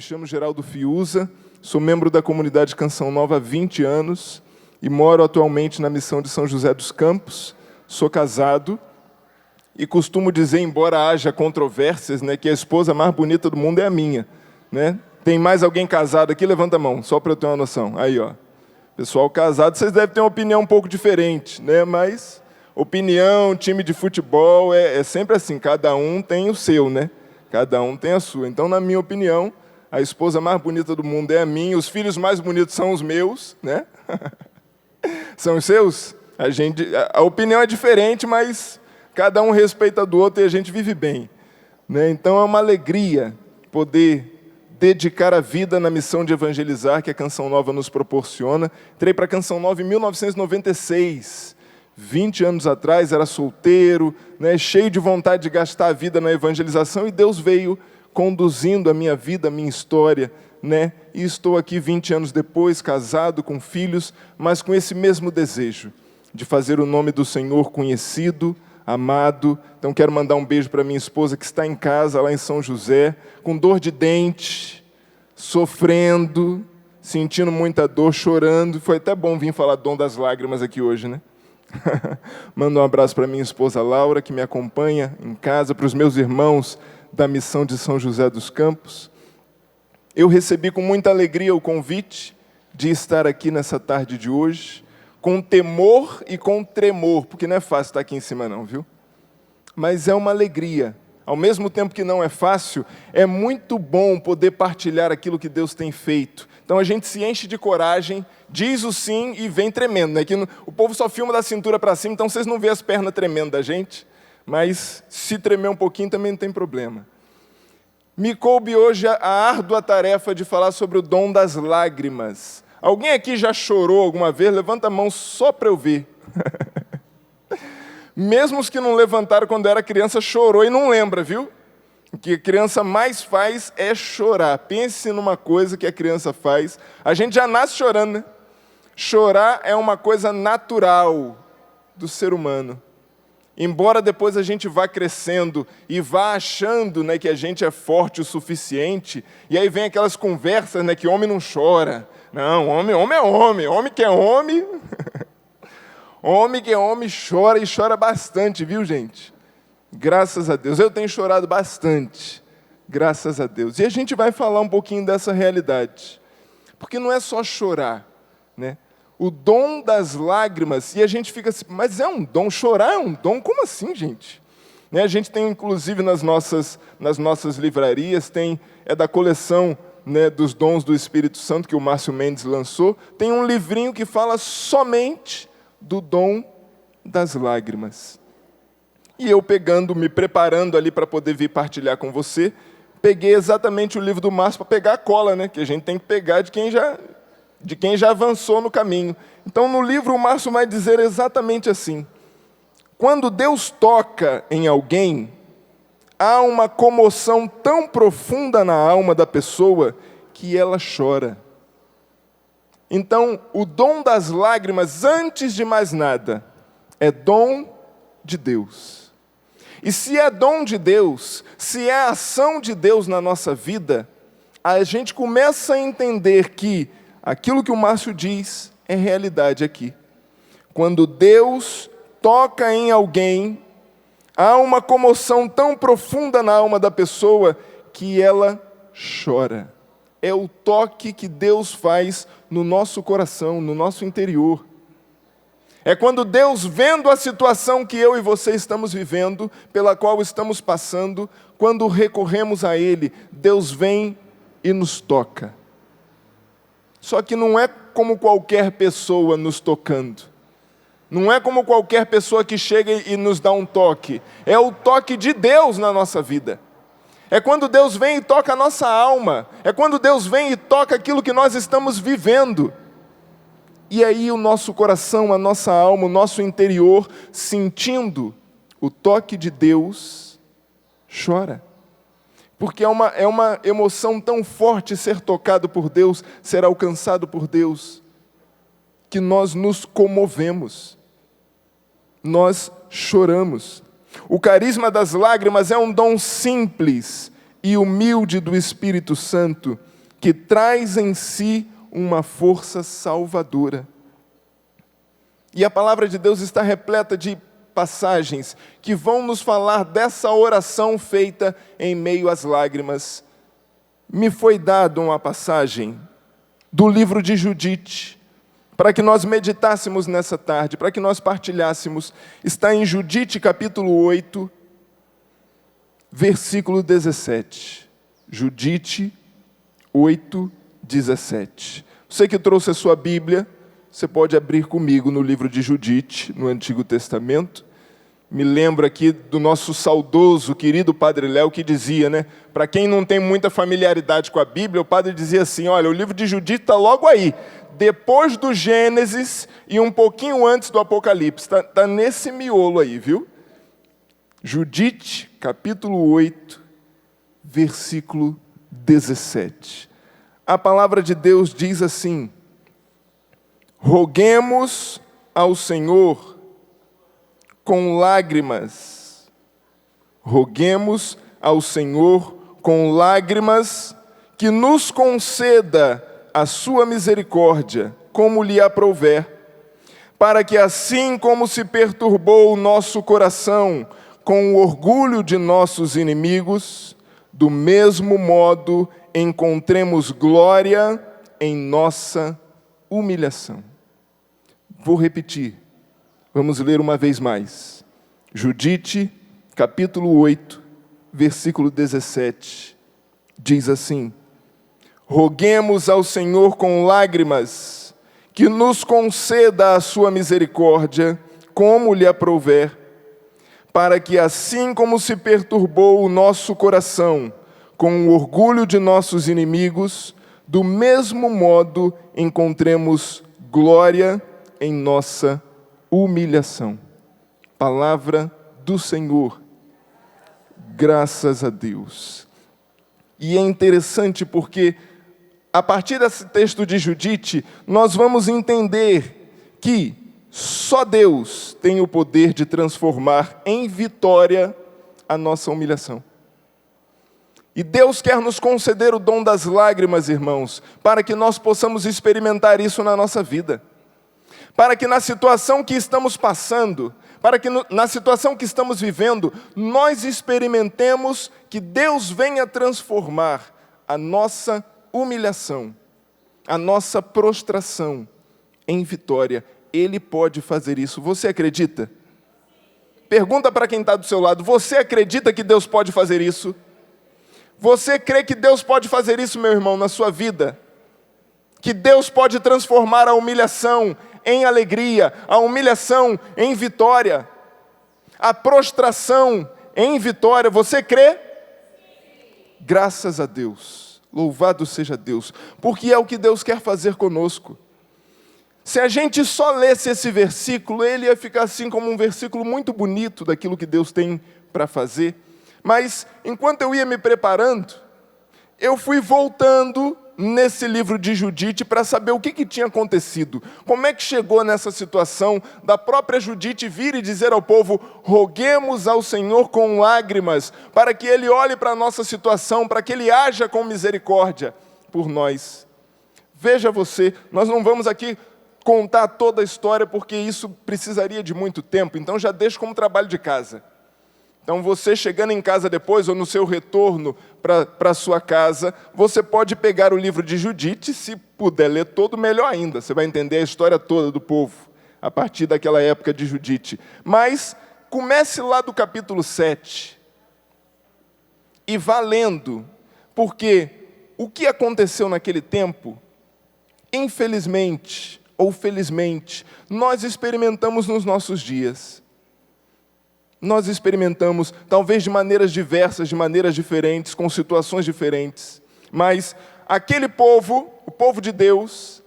chamo Geraldo Fiuza, sou membro da comunidade Canção Nova há 20 anos e moro atualmente na missão de São José dos Campos. Sou casado e costumo dizer, embora haja controvérsias, né, que a esposa mais bonita do mundo é a minha. Né? Tem mais alguém casado aqui? Levanta a mão, só para eu ter uma noção. Aí, ó. Pessoal casado, vocês devem ter uma opinião um pouco diferente, né? Mas opinião, time de futebol, é sempre assim, cada um tem o seu, né? Cada um tem a sua. Então, na minha opinião, a esposa mais bonita do mundo é a minha, os filhos mais bonitos são os meus, né? São os seus? A opinião é diferente, mas cada um respeita do outro e a gente vive bem. Né? Então, é uma alegria poder dedicar a vida na missão de evangelizar que a Canção Nova nos proporciona. Entrei para a Canção Nova em 1996. 20 anos atrás, era solteiro, né, cheio de vontade de gastar a vida na evangelização, e Deus veio conduzindo a minha vida, a minha história, né? E estou aqui 20 anos depois, casado, com filhos, mas com esse mesmo desejo de fazer o nome do Senhor conhecido, amado. Então quero mandar um beijo para minha esposa que está em casa, lá em São José, com dor de dente, sofrendo, sentindo muita dor, chorando. Foi até bom vir falar Dom das Lágrimas aqui hoje, né? Mando um abraço para minha esposa Laura, que me acompanha em casa, para os meus irmãos da missão de São José dos Campos. Eu recebi com muita alegria o convite de estar aqui nessa tarde de hoje, com temor e com tremor, porque não é fácil estar aqui em cima não, viu? Mas é uma alegria. Ao mesmo tempo que não é fácil, é muito bom poder partilhar aquilo que Deus tem feito. Então a gente se enche de coragem, diz o sim e vem tremendo. Né? Que o povo só filma da cintura para cima, então vocês não vêem as pernas tremendo da gente, mas se tremer um pouquinho também não tem problema. Me coube hoje a árdua tarefa de falar sobre o dom das lágrimas. Alguém aqui já chorou alguma vez? Levanta a mão só para eu ver. Mesmo os que não levantaram quando era criança, chorou e não lembra, viu? O que a criança mais faz é chorar. Pense numa coisa que a criança faz. A gente já nasce chorando, né? Chorar é uma coisa natural do ser humano. Embora depois a gente vá crescendo e vá achando, né, que a gente é forte o suficiente, e aí vem aquelas conversas, né, que homem não chora. Não, homem é homem. Homem que é homem... Homem que é homem chora e chora bastante, viu, gente? Graças a Deus. Eu tenho chorado bastante, graças a Deus. E a gente vai falar um pouquinho dessa realidade. Porque não é só chorar, né? O dom das lágrimas, e a gente fica assim, mas é um dom? Chorar é um dom? Como assim, gente? Né? A gente tem, inclusive, nas nossas livrarias, é da coleção, né, dos dons do Espírito Santo, que o Márcio Mendes lançou, tem um livrinho que fala somente do dom das lágrimas. E eu me preparando ali para poder vir partilhar com você, peguei exatamente o livro do Márcio para pegar a cola, né? Que a gente tem que pegar de quem já avançou no caminho. Então, no livro, o Márcio vai dizer exatamente assim: quando Deus toca em alguém, há uma comoção tão profunda na alma da pessoa que ela chora. Então, o dom das lágrimas, antes de mais nada, é dom de Deus. E se é dom de Deus, se é ação de Deus na nossa vida, a gente começa a entender que aquilo que o Márcio diz é realidade aqui. Quando Deus toca em alguém, há uma comoção tão profunda na alma da pessoa que ela chora. É o toque que Deus faz no nosso coração, no nosso interior. É quando Deus, vendo a situação que eu e você estamos vivendo, pela qual estamos passando, quando recorremos a Ele, Deus vem e nos toca. Só que não é como qualquer pessoa nos tocando. Não é como qualquer pessoa que chega e nos dá um toque. É o toque de Deus na nossa vida. É quando Deus vem e toca a nossa alma. É quando Deus vem e toca aquilo que nós estamos vivendo. E aí o nosso coração, a nossa alma, o nosso interior, sentindo o toque de Deus, chora. Porque é uma emoção tão forte ser tocado por Deus, ser alcançado por Deus, que nós nos comovemos. Nós choramos. O carisma das lágrimas é um dom simples e humilde do Espírito Santo, que traz em si uma força salvadora. E a palavra de Deus está repleta de passagens que vão nos falar dessa oração feita em meio às lágrimas. Me foi dada uma passagem do livro de Judite, para que nós meditássemos nessa tarde, para que nós partilhássemos. Está em Judite, capítulo 8, versículo 17. Judite 8, 17. Você que trouxe a sua Bíblia, você pode abrir comigo no livro de Judite, no Antigo Testamento. Me lembro aqui do nosso saudoso, querido Padre Léo, que dizia, né? Para quem não tem muita familiaridade com a Bíblia, o padre dizia assim, olha, o livro de Judite está logo aí, depois do Gênesis e um pouquinho antes do Apocalipse. Está nesse miolo aí, viu? Judite, capítulo 8, versículo 17. A palavra de Deus diz assim: roguemos ao Senhor com lágrimas. Roguemos ao Senhor com lágrimas que nos conceda a sua misericórdia, como lhe aprouver, para que assim como se perturbou o nosso coração com o orgulho de nossos inimigos, do mesmo modo encontremos glória em nossa humilhação. Vou repetir. Vamos ler uma vez mais. Judite, capítulo 8, versículo 17. Diz assim: roguemos ao Senhor com lágrimas, que nos conceda a sua misericórdia, como lhe aprouver, para que assim como se perturbou o nosso coração com o orgulho de nossos inimigos, do mesmo modo encontremos glória em nossa humilhação. Palavra do Senhor. Graças a Deus. E é interessante porque, a partir desse texto de Judite, nós vamos entender que só Deus tem o poder de transformar em vitória a nossa humilhação. E Deus quer nos conceder o dom das lágrimas, irmãos, para que nós possamos experimentar isso na nossa vida. Para que na situação que estamos passando, para que na situação que estamos vivendo, nós experimentemos que Deus venha transformar a nossa humilhação, a nossa prostração em vitória. Ele pode fazer isso. Você acredita? Pergunta para quem está do seu lado, você acredita que Deus pode fazer isso? Você crê que Deus pode fazer isso, meu irmão, na sua vida? Que Deus pode transformar a humilhação em alegria, a humilhação em vitória, a prostração em vitória. Você crê? Graças a Deus, louvado seja Deus, porque é o que Deus quer fazer conosco. Se a gente só lesse esse versículo, ele ia ficar assim como um versículo muito bonito daquilo que Deus tem para fazer. Mas, enquanto eu ia me preparando, eu fui voltando nesse livro de Judite para saber o que tinha acontecido. Como é que chegou nessa situação da própria Judite vir e dizer ao povo, roguemos ao Senhor com lágrimas, para que Ele olhe para a nossa situação, para que Ele haja com misericórdia por nós. Veja você, nós não vamos aqui contar toda a história, porque isso precisaria de muito tempo, então já deixo como trabalho de casa. Então você chegando em casa depois, ou no seu retorno para a sua casa, você pode pegar o livro de Judite, se puder ler todo, melhor ainda. Você vai entender a história toda do povo, a partir daquela época de Judite. Mas comece lá do capítulo 7, e vá lendo, porque o que aconteceu naquele tempo, infelizmente, ou felizmente, nós experimentamos nos nossos dias. Nós experimentamos, talvez de maneiras diversas, de maneiras diferentes, com situações diferentes. Mas aquele povo, o povo de Deus,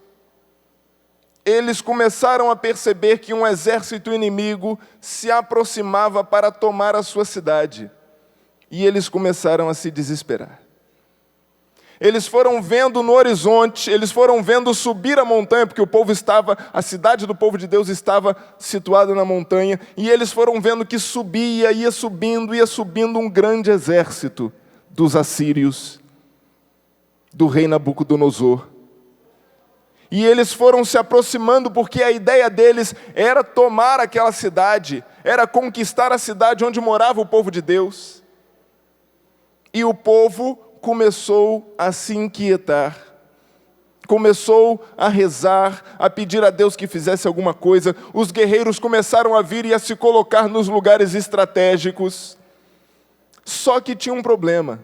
eles começaram a perceber que um exército inimigo se aproximava para tomar a sua cidade. E eles começaram a se desesperar. Eles foram vendo no horizonte, eles foram vendo subir a montanha, porque a cidade do povo de Deus estava situada na montanha, e eles foram vendo que ia subindo um grande exército dos assírios. do rei Nabucodonosor. E eles foram se aproximando porque a ideia deles era tomar aquela cidade, era conquistar a cidade onde morava o povo de Deus. E o povo começou a se inquietar, começou a rezar, a pedir a Deus que fizesse alguma coisa. Os guerreiros começaram a vir e a se colocar nos lugares estratégicos. Só que tinha um problema.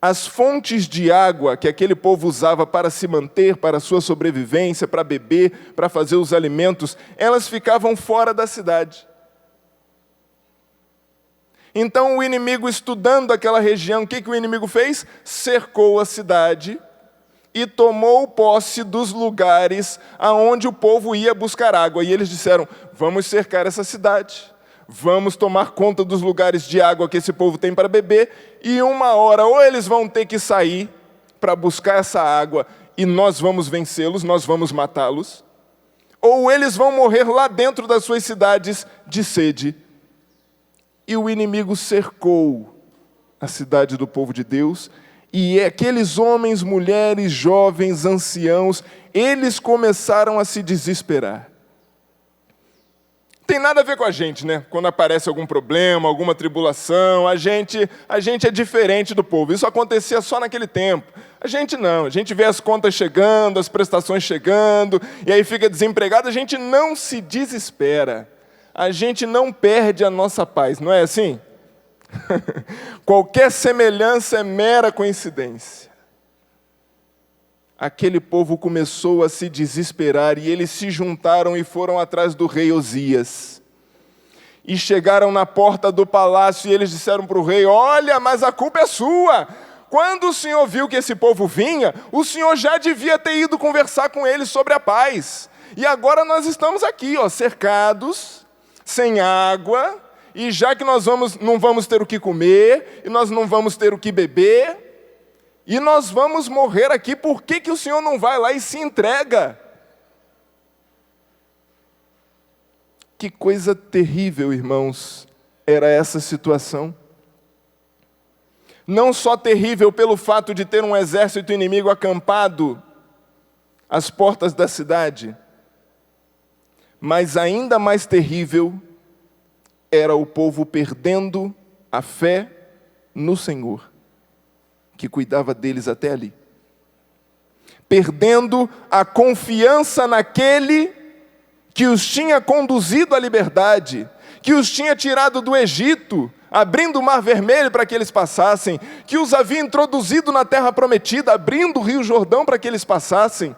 As fontes de água que aquele povo usava para se manter, para a sua sobrevivência, para beber, para fazer os alimentos, elas ficavam fora da cidade. Então o inimigo, estudando aquela região, o que o inimigo fez? Cercou a cidade e tomou posse dos lugares aonde o povo ia buscar água. E eles disseram: vamos cercar essa cidade. Vamos tomar conta dos lugares de água que esse povo tem para beber, e uma hora ou eles vão ter que sair para buscar essa água e nós vamos vencê-los, nós vamos matá-los, ou eles vão morrer lá dentro das suas cidades de sede. E o inimigo cercou a cidade do povo de Deus, e aqueles homens, mulheres, jovens, anciãos, eles começaram a se desesperar. Tem nada a ver com a gente, né? Quando aparece algum problema, alguma tribulação, a gente é diferente do povo. Isso acontecia só naquele tempo. A gente não, a gente vê as contas chegando, as prestações chegando, e aí fica desempregado, a gente não se desespera. A gente não perde a nossa paz, não é assim? Qualquer semelhança é mera coincidência. Aquele povo começou a se desesperar e eles se juntaram e foram atrás do rei Osias. E chegaram na porta do palácio e eles disseram para o rei: olha, mas a culpa é sua. Quando o senhor viu que esse povo vinha, o senhor já devia ter ido conversar com eles sobre a paz. E agora nós estamos aqui, cercados, sem água, e já que nós não vamos ter o que comer, e nós não vamos ter o que beber, e nós vamos morrer aqui, por que o senhor não vai lá e se entrega? Que coisa terrível, irmãos, era essa situação. Não só terrível pelo fato de ter um exército inimigo acampado às portas da cidade, mas ainda mais terrível era o povo perdendo a fé no Senhor, que cuidava deles até ali. Perdendo a confiança naquele que os tinha conduzido à liberdade, que os tinha tirado do Egito, abrindo o Mar Vermelho para que eles passassem, que os havia introduzido na Terra Prometida, abrindo o Rio Jordão para que eles passassem.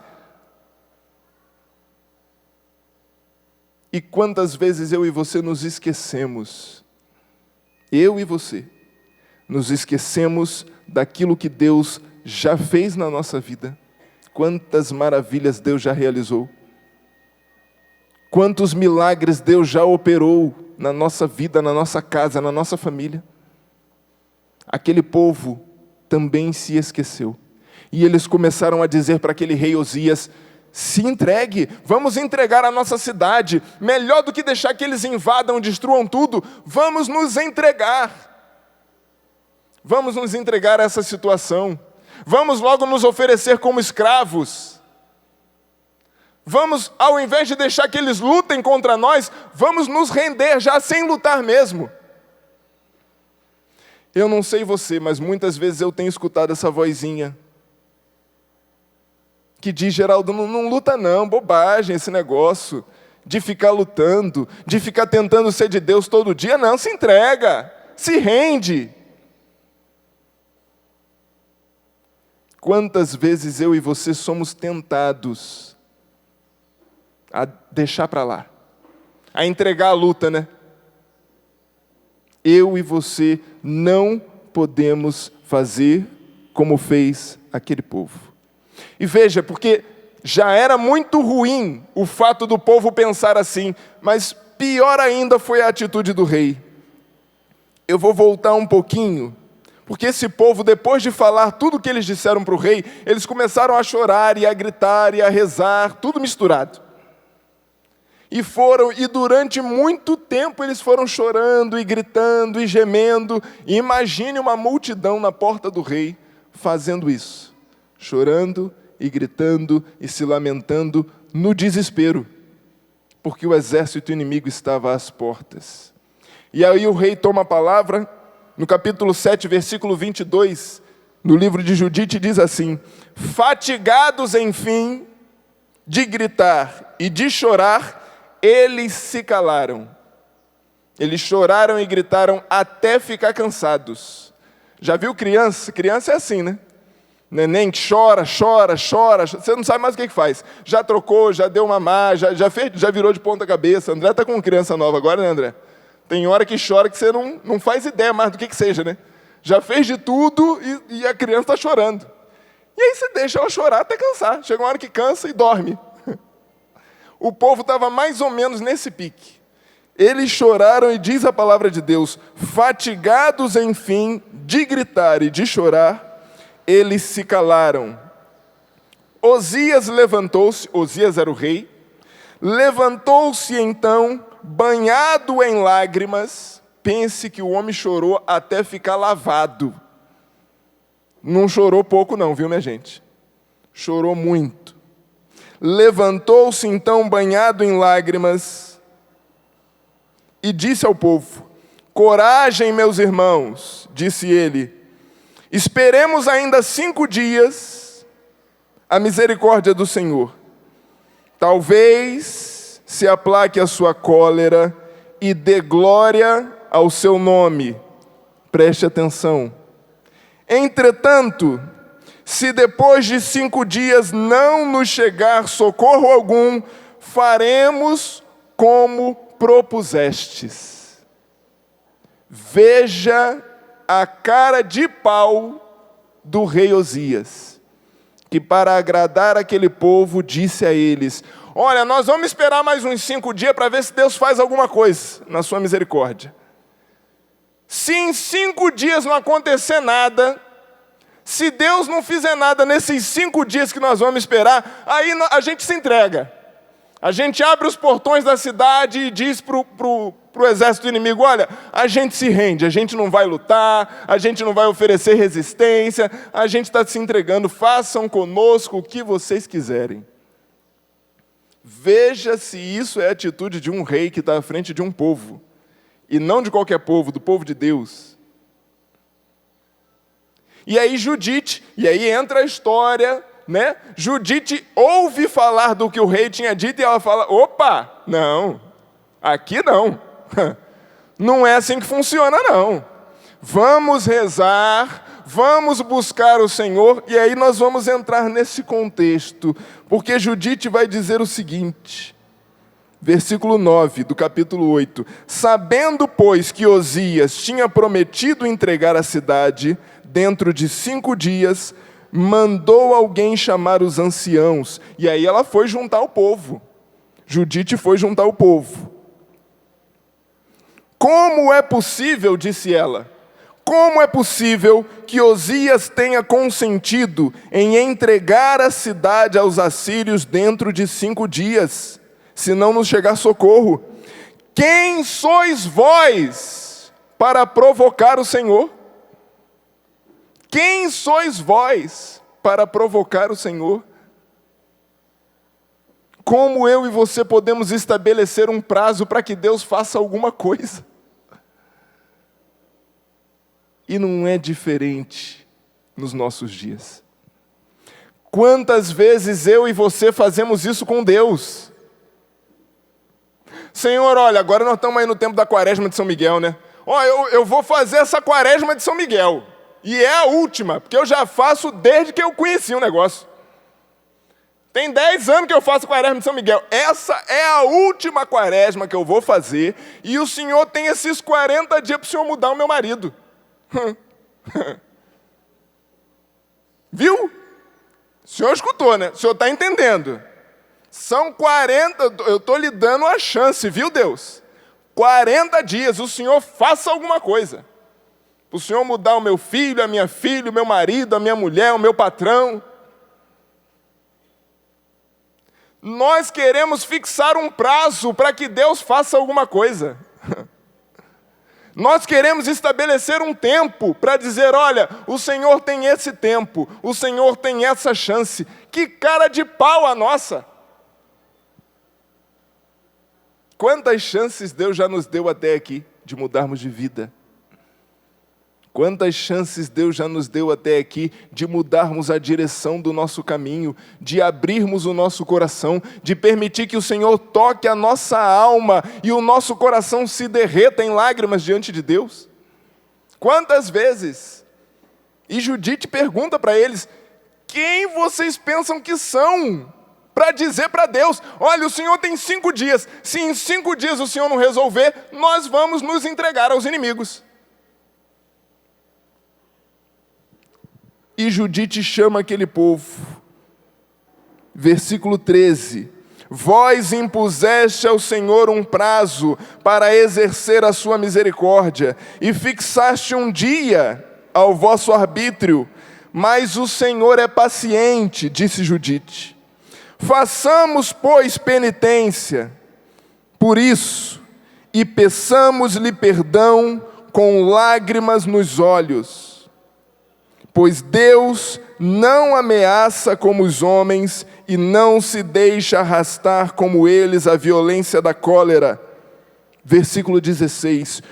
E quantas vezes eu e você nos esquecemos, eu e você, nos esquecemos daquilo que Deus já fez na nossa vida. Quantas maravilhas Deus já realizou. Quantos milagres Deus já operou na nossa vida, na nossa casa, na nossa família. Aquele povo também se esqueceu. E eles começaram a dizer para aquele rei Osias: se entregue, vamos entregar a nossa cidade. Melhor do que deixar que eles invadam, destruam tudo, vamos nos entregar. Vamos nos entregar a essa situação. Vamos logo nos oferecer como escravos. Vamos, ao invés de deixar que eles lutem contra nós, vamos nos render já sem lutar mesmo. Eu não sei você, mas muitas vezes eu tenho escutado essa vozinha que diz: Geraldo, não luta não, bobagem esse negócio de ficar lutando, de ficar tentando ser de Deus todo dia. Não, se entrega, se rende. Quantas vezes eu e você somos tentados a deixar para lá, a entregar a luta, né? Eu e você não podemos fazer como fez aquele povo. E veja, porque já era muito ruim o fato do povo pensar assim, mas pior ainda foi a atitude do rei. Eu vou voltar um pouquinho, porque esse povo, depois de falar tudo o que eles disseram para o rei, eles começaram a chorar e a gritar e a rezar, tudo misturado. E durante muito tempo eles foram chorando e gritando e gemendo. E imagine uma multidão na porta do rei, fazendo isso, chorando e gritando e se lamentando no desespero, porque o exército inimigo estava às portas. E aí o rei toma a palavra, no capítulo 7, versículo 22, no livro de Judite, diz assim: fatigados, enfim, de gritar e de chorar, eles se calaram. Eles choraram e gritaram até ficar cansados. Já viu criança? Criança é assim, né? Neném chora, chora, chora, você não sabe mais o que faz. Já trocou, já deu mamar, já virou de ponta cabeça. André está com criança nova agora, né, André? Tem hora que chora que você não faz ideia mais do que seja, né? Já fez de tudo e a criança está chorando. E aí você deixa ela chorar até cansar. Chega uma hora que cansa e dorme. O povo estava mais ou menos nesse pique. Eles choraram e diz a palavra de Deus, fatigados, enfim, de gritar e de chorar, eles se calaram. Osias levantou-se, Osias era o rei, levantou-se então, banhado em lágrimas. Pense que o homem chorou até ficar lavado. Não chorou pouco não, viu, minha gente? Chorou muito. Levantou-se então, banhado em lágrimas, e disse ao povo: coragem, meus irmãos, disse ele, esperemos ainda 5 dias a misericórdia do Senhor. Talvez se aplaque a sua cólera e dê glória ao seu nome. Preste atenção. Entretanto, se depois de 5 dias não nos chegar socorro algum, faremos como propusestes. Veja a cara de pau do rei Osias, que para agradar aquele povo disse a eles: olha, nós vamos esperar mais uns 5 dias para ver se Deus faz alguma coisa na sua misericórdia. Se em 5 dias não acontecer nada, se Deus não fizer nada nesses 5 dias que nós vamos esperar, aí a gente se entrega. A gente abre os portões da cidade e diz para o exército inimigo: olha, a gente se rende, a gente não vai lutar, a gente não vai oferecer resistência, a gente está se entregando, façam conosco o que vocês quiserem. Veja se isso é a atitude de um rei que está à frente de um povo, e não de qualquer povo, do povo de Deus. E aí Judite, e aí entra a história, né? Judite ouve falar do que o rei tinha dito e ela fala: opa, não, aqui não. Não é assim que funciona, não. Vamos rezar, vamos buscar o Senhor, e aí nós vamos entrar nesse contexto, porque Judite vai dizer o seguinte, versículo 9 do capítulo 8: sabendo, pois, que Osias tinha prometido entregar a cidade dentro de 5 dias, mandou alguém chamar os anciãos, e aí ela foi juntar o povo. Judite foi juntar o povo. Como é possível, disse ela, como é possível que Osias tenha consentido em entregar a cidade aos assírios dentro de 5 dias, se não nos chegar socorro? Quem sois vós para provocar o Senhor? Quem sois vós para provocar o Senhor? Como eu e você podemos estabelecer um prazo para que Deus faça alguma coisa? E não é diferente nos nossos dias. Quantas vezes eu e você fazemos isso com Deus? Senhor, olha, agora nós estamos aí no tempo da quaresma de São Miguel, né? Ó, eu vou fazer essa quaresma de São Miguel. E é a última, porque eu já faço desde que eu conheci o negócio. Tem 10 anos que eu faço quaresma de São Miguel. Essa é a última quaresma que eu vou fazer, e o Senhor tem esses 40 dias para o Senhor mudar o meu marido. Viu? O senhor escutou, né? O senhor está entendendo. São 40, eu estou lhe dando uma chance, viu, Deus? 40 dias, o Senhor faça alguma coisa. Para o Senhor mudar o meu filho, a minha filha, o meu marido, a minha mulher, o meu patrão. Nós queremos fixar um prazo para que Deus faça alguma coisa. Nós queremos estabelecer um tempo para dizer, olha, o Senhor tem esse tempo, o Senhor tem essa chance. Que cara de pau a nossa! Quantas chances Deus já nos deu até aqui de mudarmos de vida? Quantas chances Deus já nos deu até aqui de mudarmos a direção do nosso caminho, de abrirmos o nosso coração, de permitir que o Senhor toque a nossa alma e o nosso coração se derreta em lágrimas diante de Deus? Quantas vezes? E Judite pergunta para eles, quem vocês pensam que são? Para dizer para Deus, olha, o Senhor tem 5 dias, se em 5 dias o Senhor não resolver, nós vamos nos entregar aos inimigos. E Judite chama aquele povo. Versículo 13. Vós impuseste ao Senhor um prazo para exercer a sua misericórdia, e fixaste um dia ao vosso arbítrio, mas o Senhor é paciente, disse Judite. Façamos, pois, penitência por isso, e peçamos-lhe perdão com lágrimas nos olhos. Pois Deus não ameaça como os homens e não se deixa arrastar como eles a violência da cólera. Versículo 16.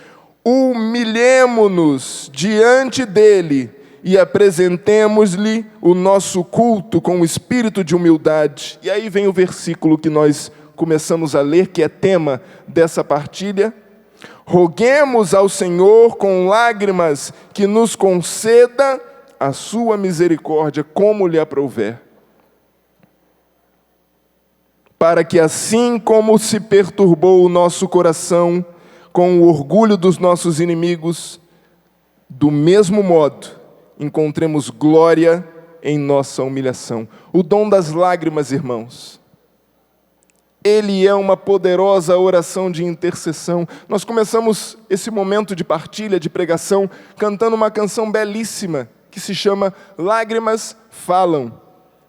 Humilhemo-nos diante dele e apresentemos-lhe o nosso culto com o espírito de humildade. E aí vem o versículo que nós começamos a ler, que é tema dessa partilha. Roguemos ao Senhor com lágrimas que nos conceda a sua misericórdia como lhe aprouver, para que assim como se perturbou o nosso coração com o orgulho dos nossos inimigos, do mesmo modo encontremos glória em nossa humilhação. O dom das lágrimas, irmãos, ele é uma poderosa oração de intercessão. Nós começamos esse momento de partilha, de pregação, cantando uma canção belíssima, que se chama Lágrimas Falam.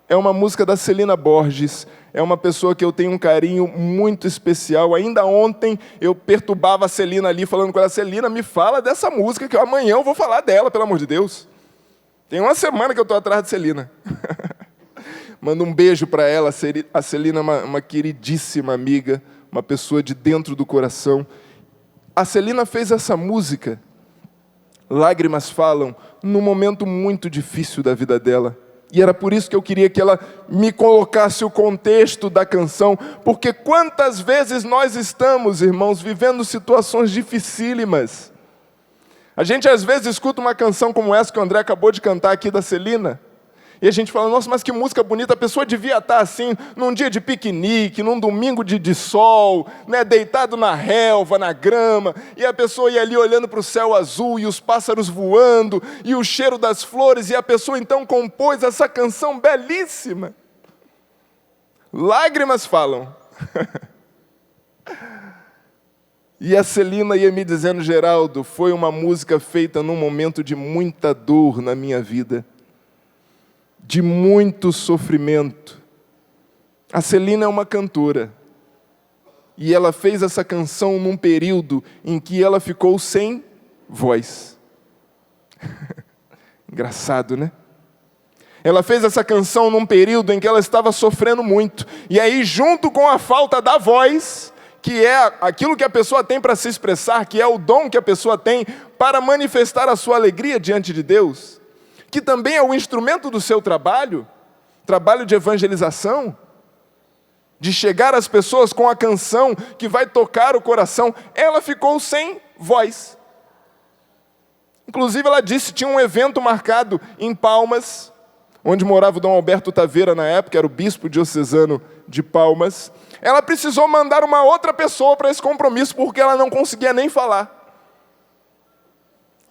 É uma música da Celina Borges. É uma pessoa que eu tenho um carinho muito especial. Ainda ontem eu perturbava a Celina ali, falando com ela, Celina, me fala dessa música, que amanhã eu vou falar dela, pelo amor de Deus. Tem uma semana que eu estou atrás de Celina. Mando um beijo para ela. A Celina é uma queridíssima amiga, uma pessoa de dentro do coração. A Celina fez essa música, Lágrimas Falam, num momento muito difícil da vida dela. E era por isso que eu queria que ela me colocasse o contexto da canção, porque quantas vezes nós estamos, irmãos, vivendo situações dificílimas. A gente às vezes escuta uma canção como essa que o André acabou de cantar aqui da Celina, e a gente fala, nossa, mas que música bonita, a pessoa devia estar assim, num dia de piquenique, num domingo de sol, né, deitado na relva, na grama, e a pessoa ia ali olhando para o céu azul, e os pássaros voando, e o cheiro das flores, e a pessoa então compôs essa canção belíssima. Lágrimas Falam. E a Celina ia me dizendo, Geraldo, foi uma música feita num momento de muita dor na minha vida, de muito sofrimento. A Celina é uma cantora, e ela fez essa canção num período em que ela ficou sem voz. Engraçado, né? Ela fez essa canção num período em que ela estava sofrendo muito, e aí junto com a falta da voz, que é aquilo que a pessoa tem para se expressar, que é o dom que a pessoa tem para manifestar a sua alegria diante de Deus, que também é o instrumento do seu trabalho de evangelização, de chegar às pessoas com a canção que vai tocar o coração, ela ficou sem voz. Inclusive ela disse, tinha um evento marcado em Palmas, onde morava o Dom Alberto Taveira na época, era o bispo diocesano de Palmas. Ela precisou mandar uma outra pessoa para esse compromisso, porque ela não conseguia nem falar.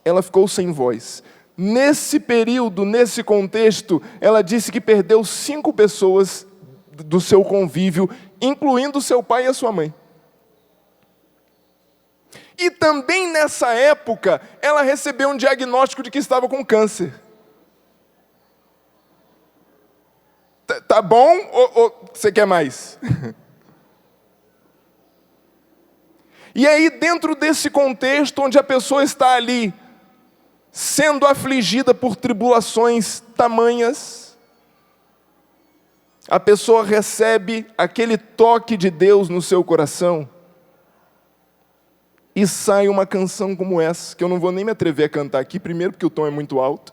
Ela ficou sem voz. Nesse período, nesse contexto, ela disse que perdeu 5 pessoas do seu convívio, incluindo seu pai e a sua mãe. E também nessa época, ela recebeu um diagnóstico de que estava com câncer. Tá bom ou você quer mais? E aí, dentro desse contexto, onde a pessoa está ali, sendo afligida por tribulações tamanhas, a pessoa recebe aquele toque de Deus no seu coração, e sai uma canção como essa, que eu não vou nem me atrever a cantar aqui, primeiro porque o tom é muito alto.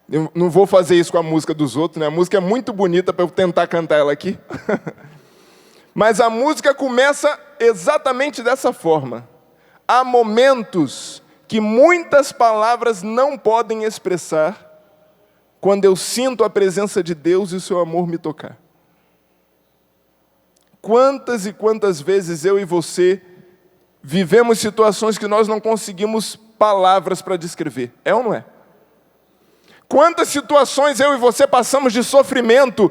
Eu não vou fazer isso com a música dos outros, né? A música é muito bonita para eu tentar cantar ela aqui. Mas a música começa exatamente dessa forma. Há momentos que muitas palavras não podem expressar, quando eu sinto a presença de Deus e o seu amor me tocar. Quantas e quantas vezes eu e você vivemos situações que nós não conseguimos palavras para descrever? É ou não é? Quantas situações eu e você passamos de sofrimento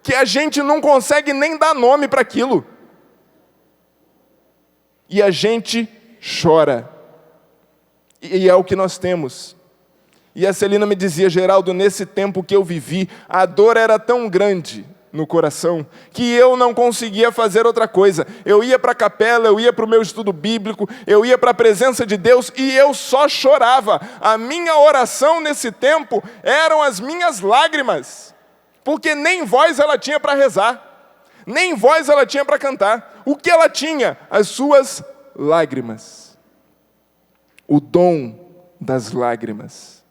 que a gente não consegue nem dar nome para aquilo. E a gente chora. E é o que nós temos. E a Celina me dizia: Geraldo, nesse tempo que eu vivi, a dor era tão grande no coração, que eu não conseguia fazer outra coisa. Eu ia para a capela, eu ia para o meu estudo bíblico, eu ia para a presença de Deus e eu só chorava. A minha oração nesse tempo eram as minhas lágrimas, porque nem voz ela tinha para rezar, nem voz ela tinha para cantar. O que ela tinha? As suas lágrimas. O dom das lágrimas.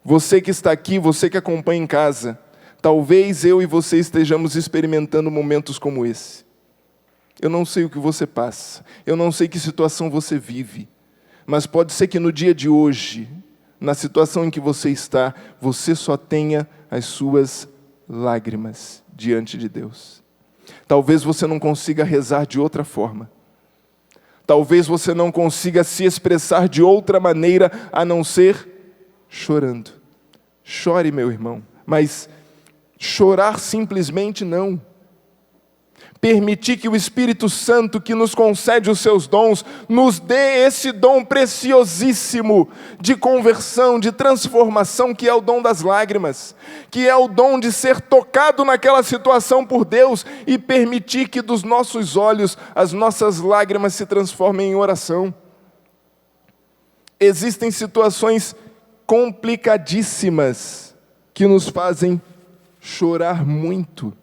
Você que está aqui, você que acompanha em casa, talvez eu e você estejamos experimentando momentos como esse. Eu não sei o que você passa, eu não sei que situação você vive, mas pode ser que no dia de hoje, na situação em que você está, você só tenha as suas lágrimas diante de Deus. Talvez você não consiga rezar de outra forma. Talvez você não consiga se expressar de outra maneira a não ser chorando. Chore, meu irmão, mas chorar simplesmente não. Permitir que o Espírito Santo, que nos concede os seus dons, nos dê esse dom preciosíssimo de conversão, de transformação, que é o dom das lágrimas, que é o dom de ser tocado naquela situação por Deus e permitir que dos nossos olhos as nossas lágrimas se transformem em oração. Existem situações complicadíssimas que nos fazem chorar muito.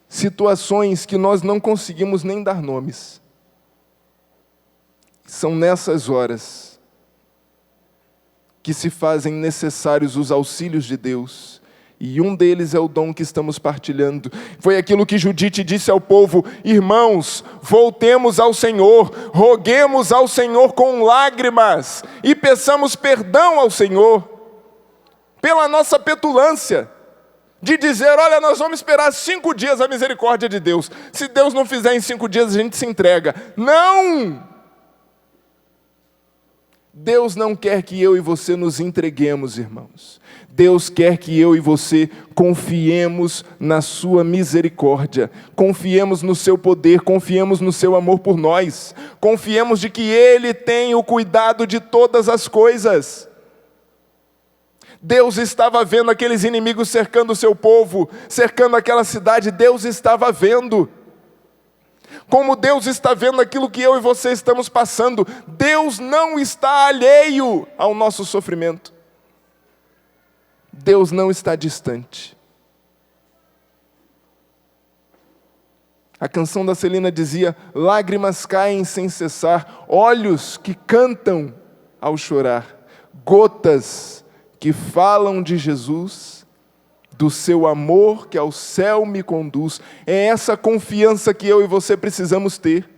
Situações que nós não conseguimos nem dar nomes. São nessas horas que se fazem necessários os auxílios de Deus. E um deles é o dom que estamos partilhando. Foi aquilo que Judite disse ao povo: irmãos, voltemos ao Senhor, roguemos ao Senhor com lágrimas e peçamos perdão ao Senhor pela nossa petulância. De dizer, olha, nós vamos esperar 5 dias a misericórdia de Deus. Se Deus não fizer em 5 dias, a gente se entrega. Não! Deus não quer que eu e você nos entreguemos, irmãos. Deus quer que eu e você confiemos na sua misericórdia. Confiemos no seu poder, confiemos no seu amor por nós. Confiemos de que Ele tem o cuidado de todas as coisas. Deus estava vendo aqueles inimigos cercando o seu povo, cercando aquela cidade. Deus estava vendo. Como Deus está vendo aquilo que eu e você estamos passando. Deus não está alheio ao nosso sofrimento. Deus não está distante. A canção da Celina dizia: lágrimas caem sem cessar, olhos que cantam ao chorar, gotas que falam de Jesus, do seu amor que ao céu me conduz. É essa confiança que eu e você precisamos ter.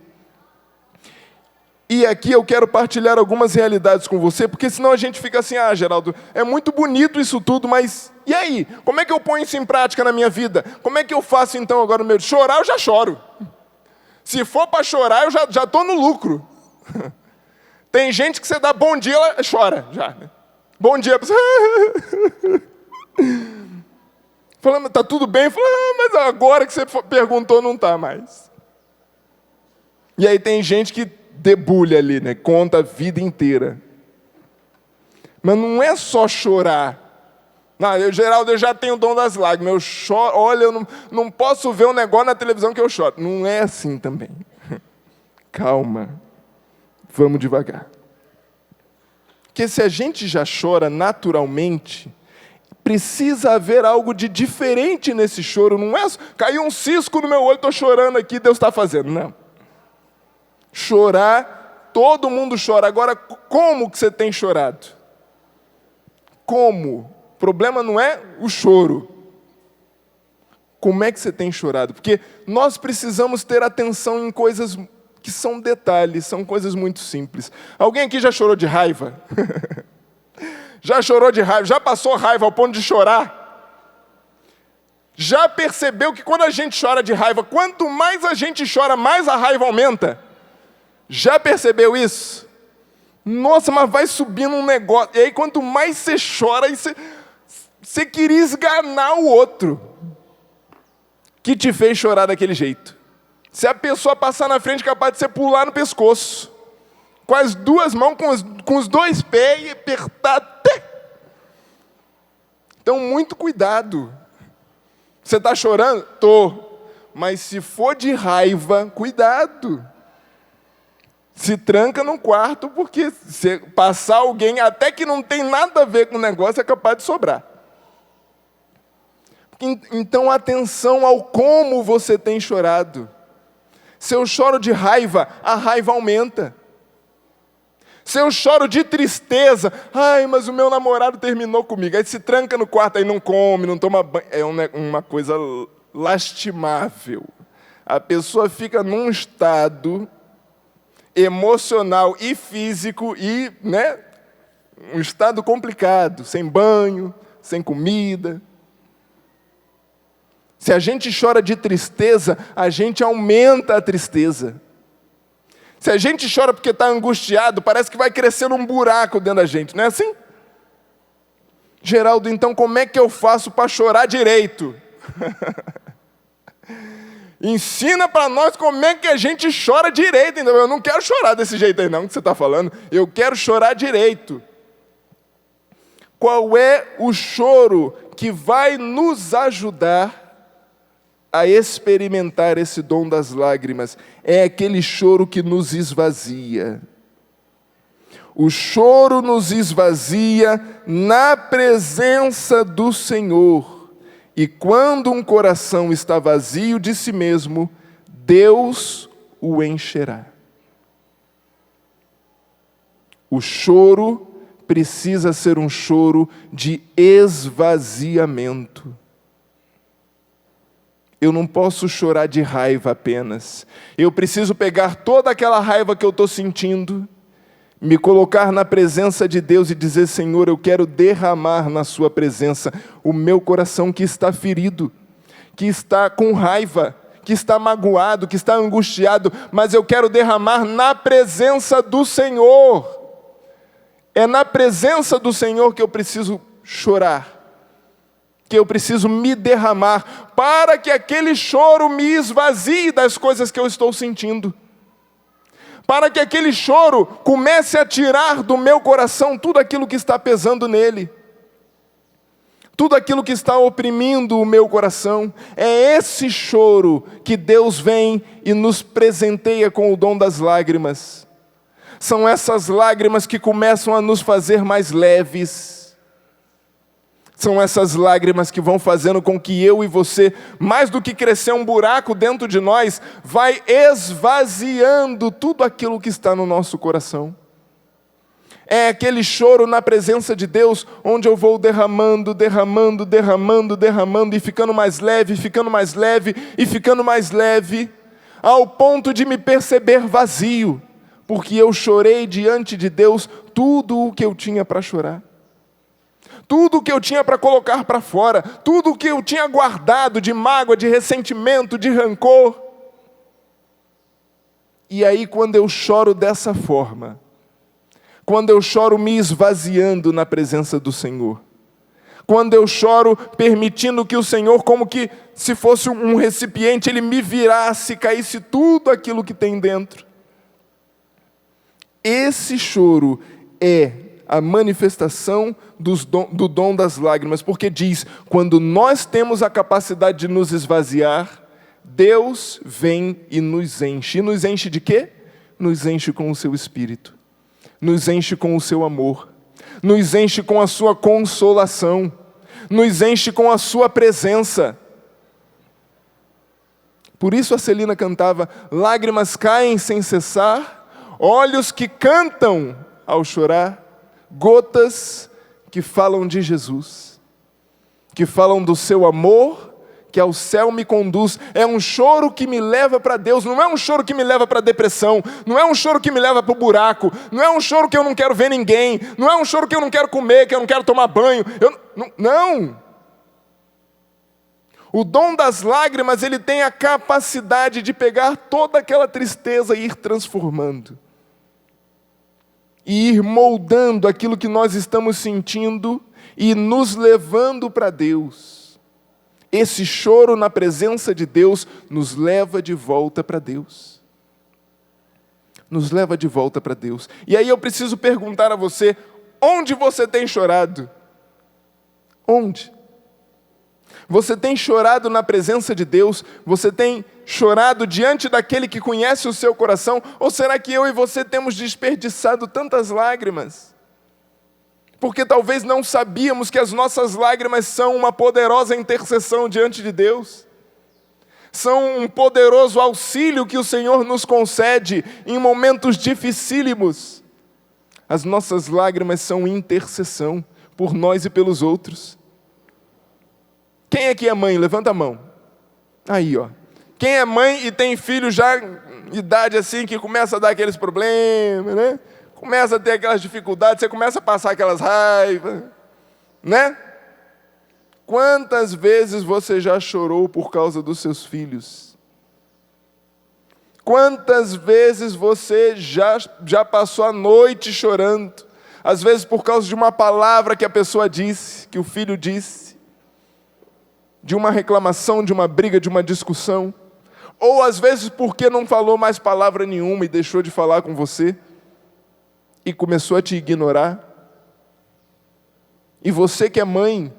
E aqui eu quero partilhar algumas realidades com você, porque senão a gente fica assim: ah, Geraldo, é muito bonito isso tudo, mas e aí? Como é que eu ponho isso em prática na minha vida? Como é que eu faço então agora no meu? Chorar eu já choro. Se for para chorar, eu já estou no lucro. Tem gente que você dá bom dia, ela chora já. Bom dia, pessoal. Falando, tá tudo bem? Falando, mas agora que você perguntou, não tá mais. E aí tem gente que debulha ali, né? Conta a vida inteira. Mas não é só chorar. Não, Geraldo, eu já tenho o dom das lágrimas. Eu choro, olha, eu não posso ver um negócio na televisão que eu choro. Não é assim também. Calma. Vamos devagar. Porque se a gente já chora naturalmente, precisa haver algo de diferente nesse choro. Não é caiu um cisco no meu olho, estou chorando aqui, Deus está fazendo. Não. Chorar, todo mundo chora. Agora, como que você tem chorado? Como? O problema não é o choro. Como é que você tem chorado? Porque nós precisamos ter atenção em coisas que são detalhes, são coisas muito simples. Alguém aqui já chorou de raiva? Já chorou de raiva? Já passou raiva ao ponto de chorar? Já percebeu que quando a gente chora de raiva, quanto mais a gente chora, mais a raiva aumenta? Já percebeu isso? Nossa, mas vai subindo um negócio. E aí, quanto mais você chora, você queria esganar o outro que te fez chorar daquele jeito. Se a pessoa passar na frente, é capaz de você pular no pescoço, com as duas mãos, com os dois pés, e apertar até. Então, muito cuidado. Você está chorando? Tô. Mas se for de raiva, cuidado. Se tranca num quarto, porque se passar alguém, até que não tem nada a ver com o negócio, é capaz de sobrar. Então, atenção ao como você tem chorado. Se eu choro de raiva, a raiva aumenta. Se eu choro de tristeza, ai, mas o meu namorado terminou comigo. Aí se tranca no quarto, aí não come, não toma banho. É uma coisa lastimável. A pessoa fica num estado emocional e físico e, um estado complicado, sem banho, sem comida. Se a gente chora de tristeza, a gente aumenta a tristeza. Se a gente chora porque está angustiado, parece que vai crescer um buraco dentro da gente, não é assim? Geraldo, então como é que eu faço para chorar direito? Ensina para nós como é que a gente chora direito. Então, eu não quero chorar desse jeito aí não, que você está falando. Eu quero chorar direito. Qual é o choro que vai nos ajudar a experimentar esse dom das lágrimas? É aquele choro que nos esvazia. O choro nos esvazia na presença do Senhor. E quando um coração está vazio de si mesmo, Deus o encherá. O choro precisa ser um choro de esvaziamento. Eu não posso chorar de raiva apenas. Eu preciso pegar toda aquela raiva que eu estou sentindo, me colocar na presença de Deus e dizer: Senhor, eu quero derramar na sua presença o meu coração que está ferido, que está com raiva, que está magoado, que está angustiado, mas eu quero derramar na presença do Senhor. É na presença do Senhor que eu preciso chorar, que eu preciso me derramar, para que aquele choro me esvazie das coisas que eu estou sentindo. Para que aquele choro comece a tirar do meu coração tudo aquilo que está pesando nele. Tudo aquilo que está oprimindo o meu coração. É esse choro que Deus vem e nos presenteia com o dom das lágrimas. São essas lágrimas que começam a nos fazer mais leves. São essas lágrimas que vão fazendo com que eu e você, mais do que crescer um buraco dentro de nós, vai esvaziando tudo aquilo que está no nosso coração. É aquele choro na presença de Deus, onde eu vou derramando, derramando, derramando, derramando, e ficando mais leve, ficando mais leve, e ficando mais leve, ao ponto de me perceber vazio, porque eu chorei diante de Deus tudo o que eu tinha para chorar. Tudo o que eu tinha para colocar para fora, tudo o que eu tinha guardado de mágoa, de ressentimento, de rancor. E aí, quando eu choro dessa forma, quando eu choro me esvaziando na presença do Senhor, quando eu choro permitindo que o Senhor, como que se fosse um recipiente, Ele me virasse, caísse tudo aquilo que tem dentro. Esse choro é a manifestação do dom das lágrimas, porque diz, quando nós temos a capacidade de nos esvaziar, Deus vem e nos enche. E nos enche de quê? Nos enche com o seu Espírito, nos enche com o seu amor, nos enche com a sua consolação, nos enche com a sua presença. Por isso a Celina cantava, lágrimas caem sem cessar, olhos que cantam ao chorar, gotas que falam de Jesus, que falam do seu amor, que ao céu me conduz. É um choro que me leva para Deus, não é um choro que me leva para a depressão, não é um choro que me leva para o buraco, não é um choro que eu não quero ver ninguém, não é um choro que eu não quero comer, que eu não quero tomar banho, não. O dom das lágrimas, ele tem a capacidade de pegar toda aquela tristeza e ir transformando, e ir moldando aquilo que nós estamos sentindo e nos levando para Deus. Esse choro na presença de Deus nos leva de volta para Deus. Nos leva de volta para Deus. E aí eu preciso perguntar a você, onde você tem chorado? Onde? Você tem chorado na presença de Deus? Você tem chorado diante daquele que conhece o seu coração? Ou será que eu e você temos desperdiçado tantas lágrimas? Porque talvez não sabíamos que as nossas lágrimas são uma poderosa intercessão diante de Deus. São um poderoso auxílio que o Senhor nos concede em momentos dificílimos. As nossas lágrimas são intercessão por nós e pelos outros. Quem aqui é mãe? Levanta a mão. Aí, ó. Quem é mãe e tem filho já em idade assim, que começa a dar aqueles problemas, né? Começa a ter aquelas dificuldades, você começa a passar aquelas raivas, né? Quantas vezes você já chorou por causa dos seus filhos? Quantas vezes você já passou a noite chorando? Às vezes por causa de uma palavra que a pessoa disse, que o filho disse, de uma reclamação, de uma briga, de uma discussão, ou às vezes porque não falou mais palavra nenhuma e deixou de falar com você, e começou a te ignorar. E você que é mãe,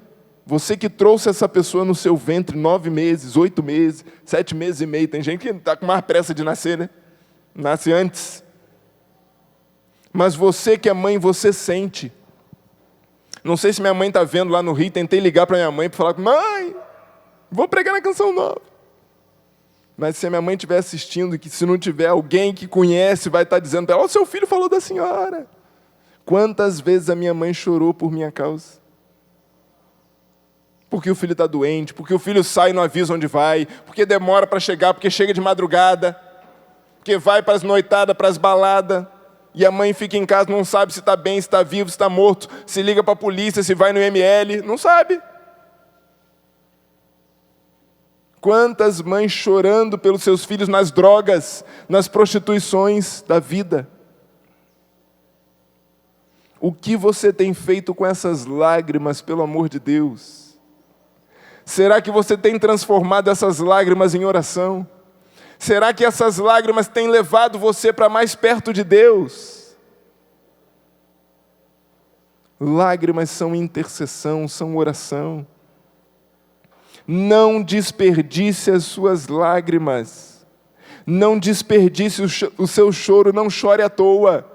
você que trouxe essa pessoa no seu ventre 9 meses, 8 meses, 7 meses e meio, tem gente que está com mais pressa de nascer, né? Nasce antes. Mas você que é mãe, você sente. Não sei se minha mãe está vendo lá no Rio, tentei ligar para minha mãe para falar, mãe, vou pregar na Canção Nova. Mas se a minha mãe estiver assistindo, que se não tiver alguém que conhece, vai estar dizendo para ela, o seu filho falou da senhora. Quantas vezes a minha mãe chorou por minha causa? Porque o filho está doente, porque o filho sai e não avisa onde vai, porque demora para chegar, porque chega de madrugada, porque vai para as noitadas, para as baladas, e a mãe fica em casa, não sabe se está bem, se está vivo, se está morto, se liga para a polícia, se vai no IML, não sabe. Quantas mães chorando pelos seus filhos nas drogas, nas prostituições da vida. O que você tem feito com essas lágrimas, pelo amor de Deus? Será que você tem transformado essas lágrimas em oração? Será que essas lágrimas têm levado você para mais perto de Deus? Lágrimas são intercessão, são oração. Não desperdice as suas lágrimas, não desperdice o seu choro, não chore à toa,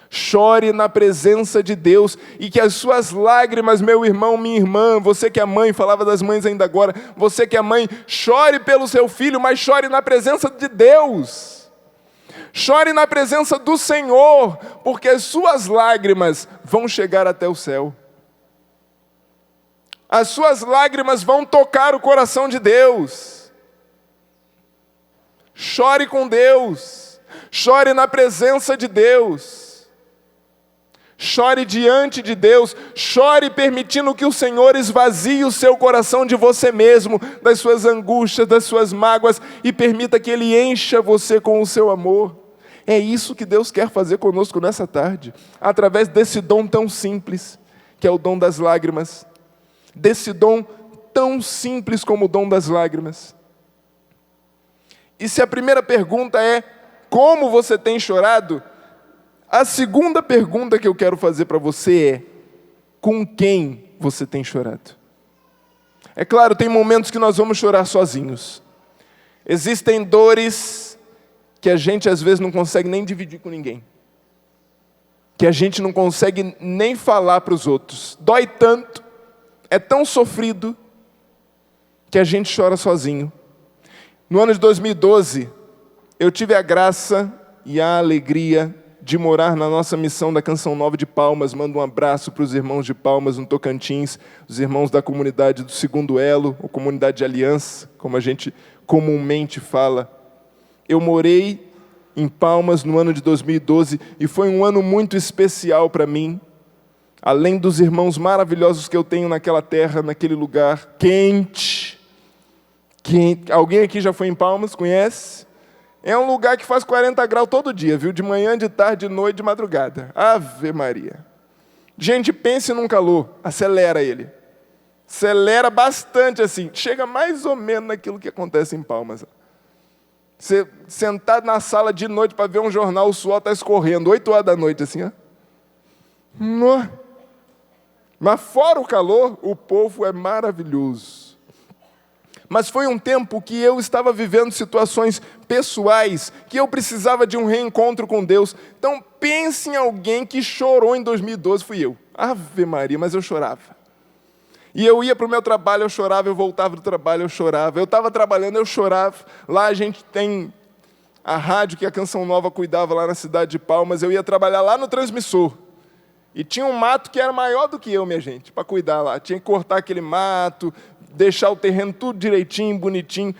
chore na presença de Deus, e que as suas lágrimas, meu irmão, minha irmã, você que é mãe, falava das mães ainda agora, você que é mãe, chore pelo seu filho, mas chore na presença de Deus, chore na presença do Senhor, porque as suas lágrimas vão chegar até o céu. As suas lágrimas vão tocar o coração de Deus. Chore com Deus. Chore na presença de Deus. Chore diante de Deus. Chore permitindo que o Senhor esvazie o seu coração de você mesmo, das suas angústias, das suas mágoas, e permita que Ele encha você com o seu amor. É isso que Deus quer fazer conosco nessa tarde, através desse dom tão simples, que é o dom das lágrimas. Desse dom tão simples como o dom das lágrimas. E se a primeira pergunta é, como você tem chorado? A segunda pergunta que eu quero fazer para você é: com quem você tem chorado? É claro, tem momentos que nós vamos chorar sozinhos. Existem dores que a gente às vezes não consegue nem dividir com ninguém, que a gente não consegue nem falar para os outros. Dói tanto, é tão sofrido, que a gente chora sozinho. No ano de 2012, eu tive a graça e a alegria de morar na nossa missão da Canção Nova de Palmas. Mando um abraço para os irmãos de Palmas, no Tocantins, os irmãos da comunidade do Segundo Elo, ou comunidade de Aliança, como a gente comumente fala. Eu morei em Palmas no ano de 2012 e foi um ano muito especial para mim. Além dos irmãos maravilhosos que eu tenho naquela terra, naquele lugar quente. Alguém aqui já foi em Palmas, conhece? É um lugar que faz 40 graus todo dia, viu? De manhã, de tarde, de noite, de madrugada. Ave Maria. Gente, pense num calor, acelera ele. Acelera bastante assim. Chega mais ou menos naquilo que acontece em Palmas. Você sentado na sala de noite para ver um jornal, o suor está escorrendo, 8 horas da noite, assim, ó. Mas fora o calor, o povo é maravilhoso. Mas foi um tempo que eu estava vivendo situações pessoais, que eu precisava de um reencontro com Deus. Então pense em alguém que chorou em 2012, fui eu. Ave Maria, mas eu chorava. E eu ia para o meu trabalho, eu chorava, eu voltava do trabalho, eu chorava. Eu estava trabalhando, eu chorava. Lá a gente tem a rádio que a Canção Nova cuidava lá na cidade de Palmas. Eu ia trabalhar lá no transmissor. E tinha um mato que era maior do que eu, minha gente, para cuidar lá. Tinha que cortar aquele mato, deixar o terreno tudo direitinho, bonitinho.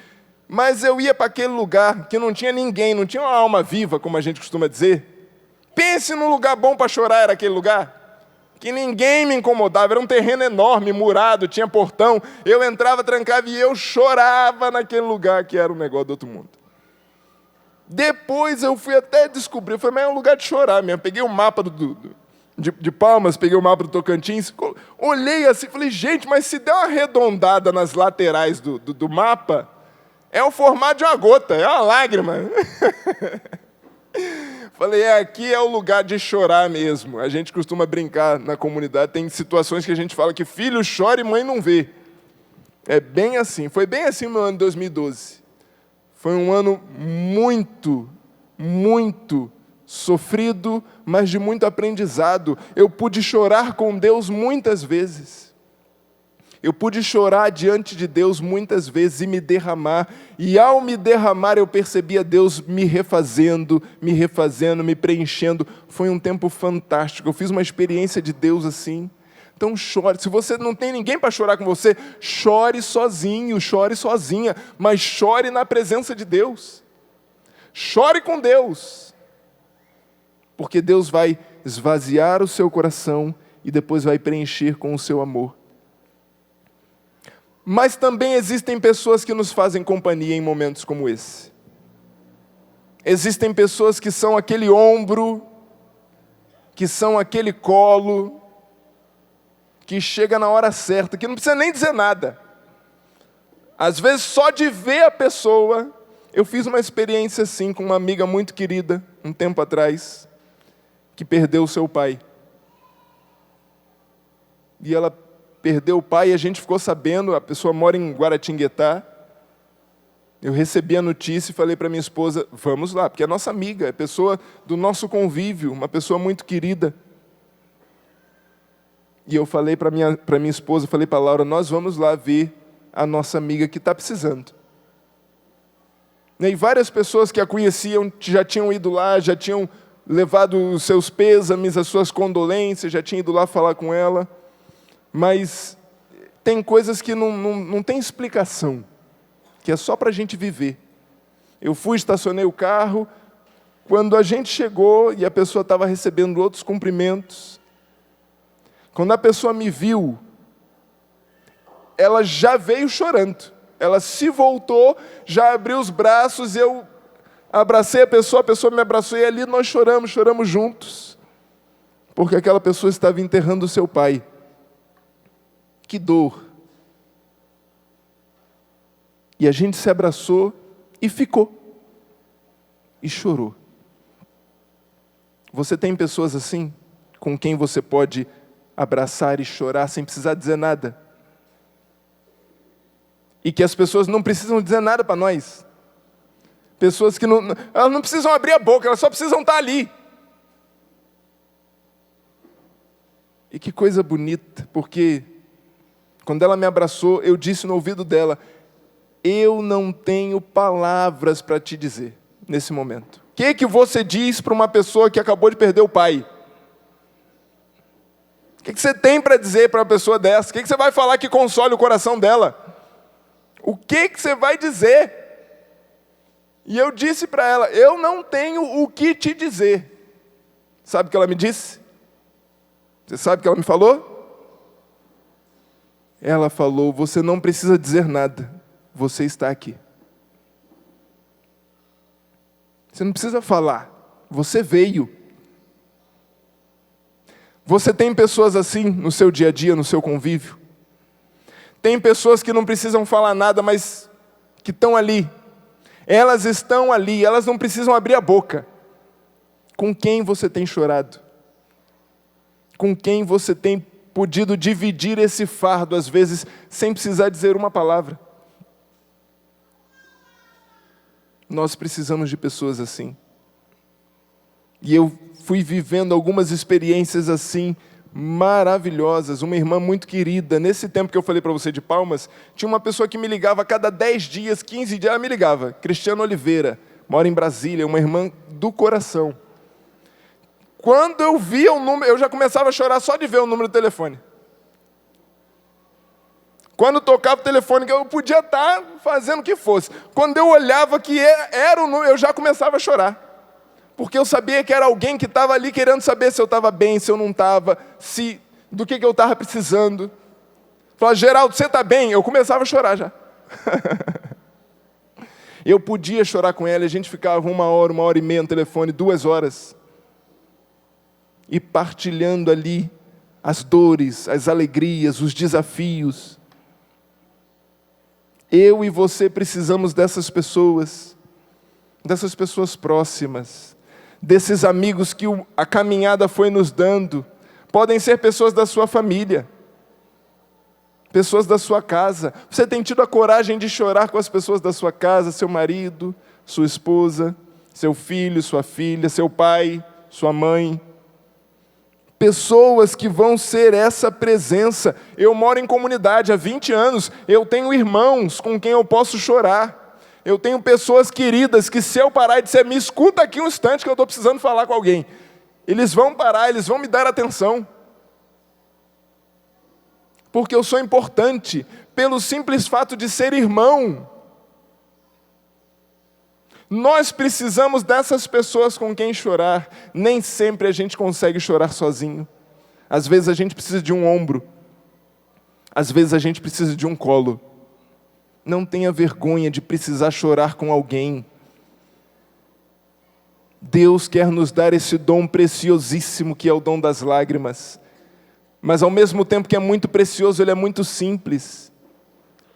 Mas eu ia para aquele lugar que não tinha ninguém, não tinha uma alma viva, como a gente costuma dizer. Pense num lugar bom para chorar, era aquele lugar. Que ninguém me incomodava, era um terreno enorme, murado, tinha portão. Eu entrava, trancava e eu chorava naquele lugar que era um negócio do outro mundo. Depois eu fui até descobrir, eu falei, mas é um lugar de chorar mesmo. Peguei o mapa de Palmas, peguei o mapa do Tocantins, olhei assim, falei, gente, mas se der uma arredondada nas laterais do mapa, é o formato de uma gota, é uma lágrima. Falei, aqui é o lugar de chorar mesmo. A gente costuma brincar na comunidade, tem situações que a gente fala que filho chora e mãe não vê. É bem assim, foi bem assim no ano de 2012. Foi um ano muito, muito sofrido, mas de muito aprendizado. Eu pude chorar com Deus muitas vezes. Eu pude chorar diante de Deus muitas vezes e me derramar. E ao me derramar eu percebia Deus me refazendo, me preenchendo. Foi um tempo fantástico. Eu fiz uma experiência de Deus assim. Então chore. Se você não tem ninguém para chorar com você, chore sozinho, chore sozinha. Mas chore na presença de Deus. Chore com Deus. Porque Deus vai esvaziar o seu coração e depois vai preencher com o seu amor. Mas também existem pessoas que nos fazem companhia em momentos como esse. Existem pessoas que são aquele ombro, que são aquele colo, que chega na hora certa, que não precisa nem dizer nada. Às vezes, só de ver a pessoa, eu fiz uma experiência assim com uma amiga muito querida, um tempo atrás, que perdeu o seu pai. E ela perdeu o pai e a gente ficou sabendo, a pessoa mora em Guaratinguetá. Eu recebi a notícia e falei para minha esposa, vamos lá, porque é nossa amiga, é pessoa do nosso convívio, uma pessoa muito querida. E eu falei para minha esposa, falei para a Laura, nós vamos lá ver a nossa amiga que está precisando. E várias pessoas que a conheciam já tinham ido lá, já tinham levado os seus pêsames, as suas condolências, já tinham ido lá falar com ela. Mas tem coisas que não tem explicação, que é só para a gente viver. Eu fui, estacionei o carro, quando a gente chegou e a pessoa estava recebendo outros cumprimentos, quando a pessoa me viu, ela já veio chorando. Ela se voltou, já abriu os braços, eu abracei a pessoa me abraçou e ali nós choramos juntos, porque aquela pessoa estava enterrando o seu pai. Que dor. E a gente se abraçou e ficou. E chorou. Você tem pessoas assim, com quem você pode abraçar e chorar sem precisar dizer nada? E que as pessoas não precisam dizer nada para nós. Pessoas que elas não precisam abrir a boca, elas só precisam estar ali. E que coisa bonita, porque quando ela me abraçou, eu disse no ouvido dela: eu não tenho palavras para te dizer nesse momento. O que você diz para uma pessoa que acabou de perder o pai? O que você tem para dizer para uma pessoa dessa? O que você vai falar que console o coração dela? O que você vai dizer? E eu disse para ela: eu não tenho o que te dizer. Sabe o que ela me disse? Você sabe o que ela me falou? Ela falou: você não precisa dizer nada, você está aqui. Você não precisa falar, você veio. Você tem pessoas assim no seu dia a dia, no seu convívio? Tem pessoas que não precisam falar nada, mas que estão ali. Elas estão ali, elas não precisam abrir a boca. Com quem você tem chorado? Com quem você tem podido dividir esse fardo, às vezes, sem precisar dizer uma palavra? Nós precisamos de pessoas assim. E eu fui vivendo algumas experiências assim, maravilhosas. Uma irmã muito querida, nesse tempo que eu falei para você de Palmas, tinha uma pessoa que me ligava a cada 10 dias, 15 dias, ela me ligava. Cristiano Oliveira, mora em Brasília, uma irmã do coração. Quando eu via o número, eu já começava a chorar só de ver o número do telefone. Quando tocava o telefone, eu podia estar fazendo o que fosse. Quando eu olhava que era o número, eu já começava a chorar. Porque eu sabia que era alguém que estava ali querendo saber se eu estava bem, se eu não estava, do que eu estava precisando. Falava: Geraldo, você está bem? Eu começava a chorar já. Eu podia chorar com ela, a gente ficava 1 hora e meia no telefone, 2 horas. E partilhando ali as dores, as alegrias, os desafios. Eu e você precisamos dessas pessoas próximas, desses amigos que a caminhada foi nos dando. Podem ser pessoas da sua família, pessoas da sua casa. Você tem tido a coragem de chorar com as pessoas da sua casa, seu marido, sua esposa, seu filho, sua filha, seu pai, sua mãe? Pessoas que vão ser essa presença. Eu moro em comunidade há 20 anos, eu tenho irmãos com quem eu posso chorar. Eu tenho pessoas queridas que, se eu parar e disser: me escuta aqui um instante que eu estou precisando falar com alguém, eles vão parar, eles vão me dar atenção. Porque eu sou importante, pelo simples fato de ser irmão. Nós precisamos dessas pessoas com quem chorar. Nem sempre a gente consegue chorar sozinho. Às vezes a gente precisa de um ombro. Às vezes a gente precisa de um colo. Não tenha vergonha de precisar chorar com alguém. Deus quer nos dar esse dom preciosíssimo que é o dom das lágrimas. Mas ao mesmo tempo que é muito precioso, ele é muito simples.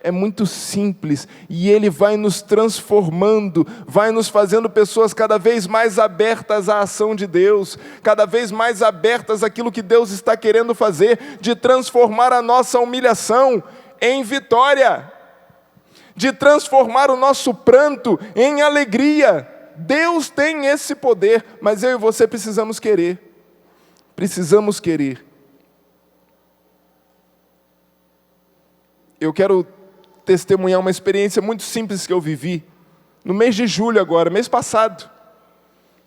É muito simples, e Ele vai nos transformando, vai nos fazendo pessoas cada vez mais abertas à ação de Deus, cada vez mais abertas àquilo que Deus está querendo fazer, de transformar a nossa humilhação em vitória, de transformar o nosso pranto em alegria. Deus tem esse poder, mas eu e você precisamos querer. Precisamos querer. Eu quero testemunhar uma experiência muito simples que eu vivi no mês de julho agora, mês passado.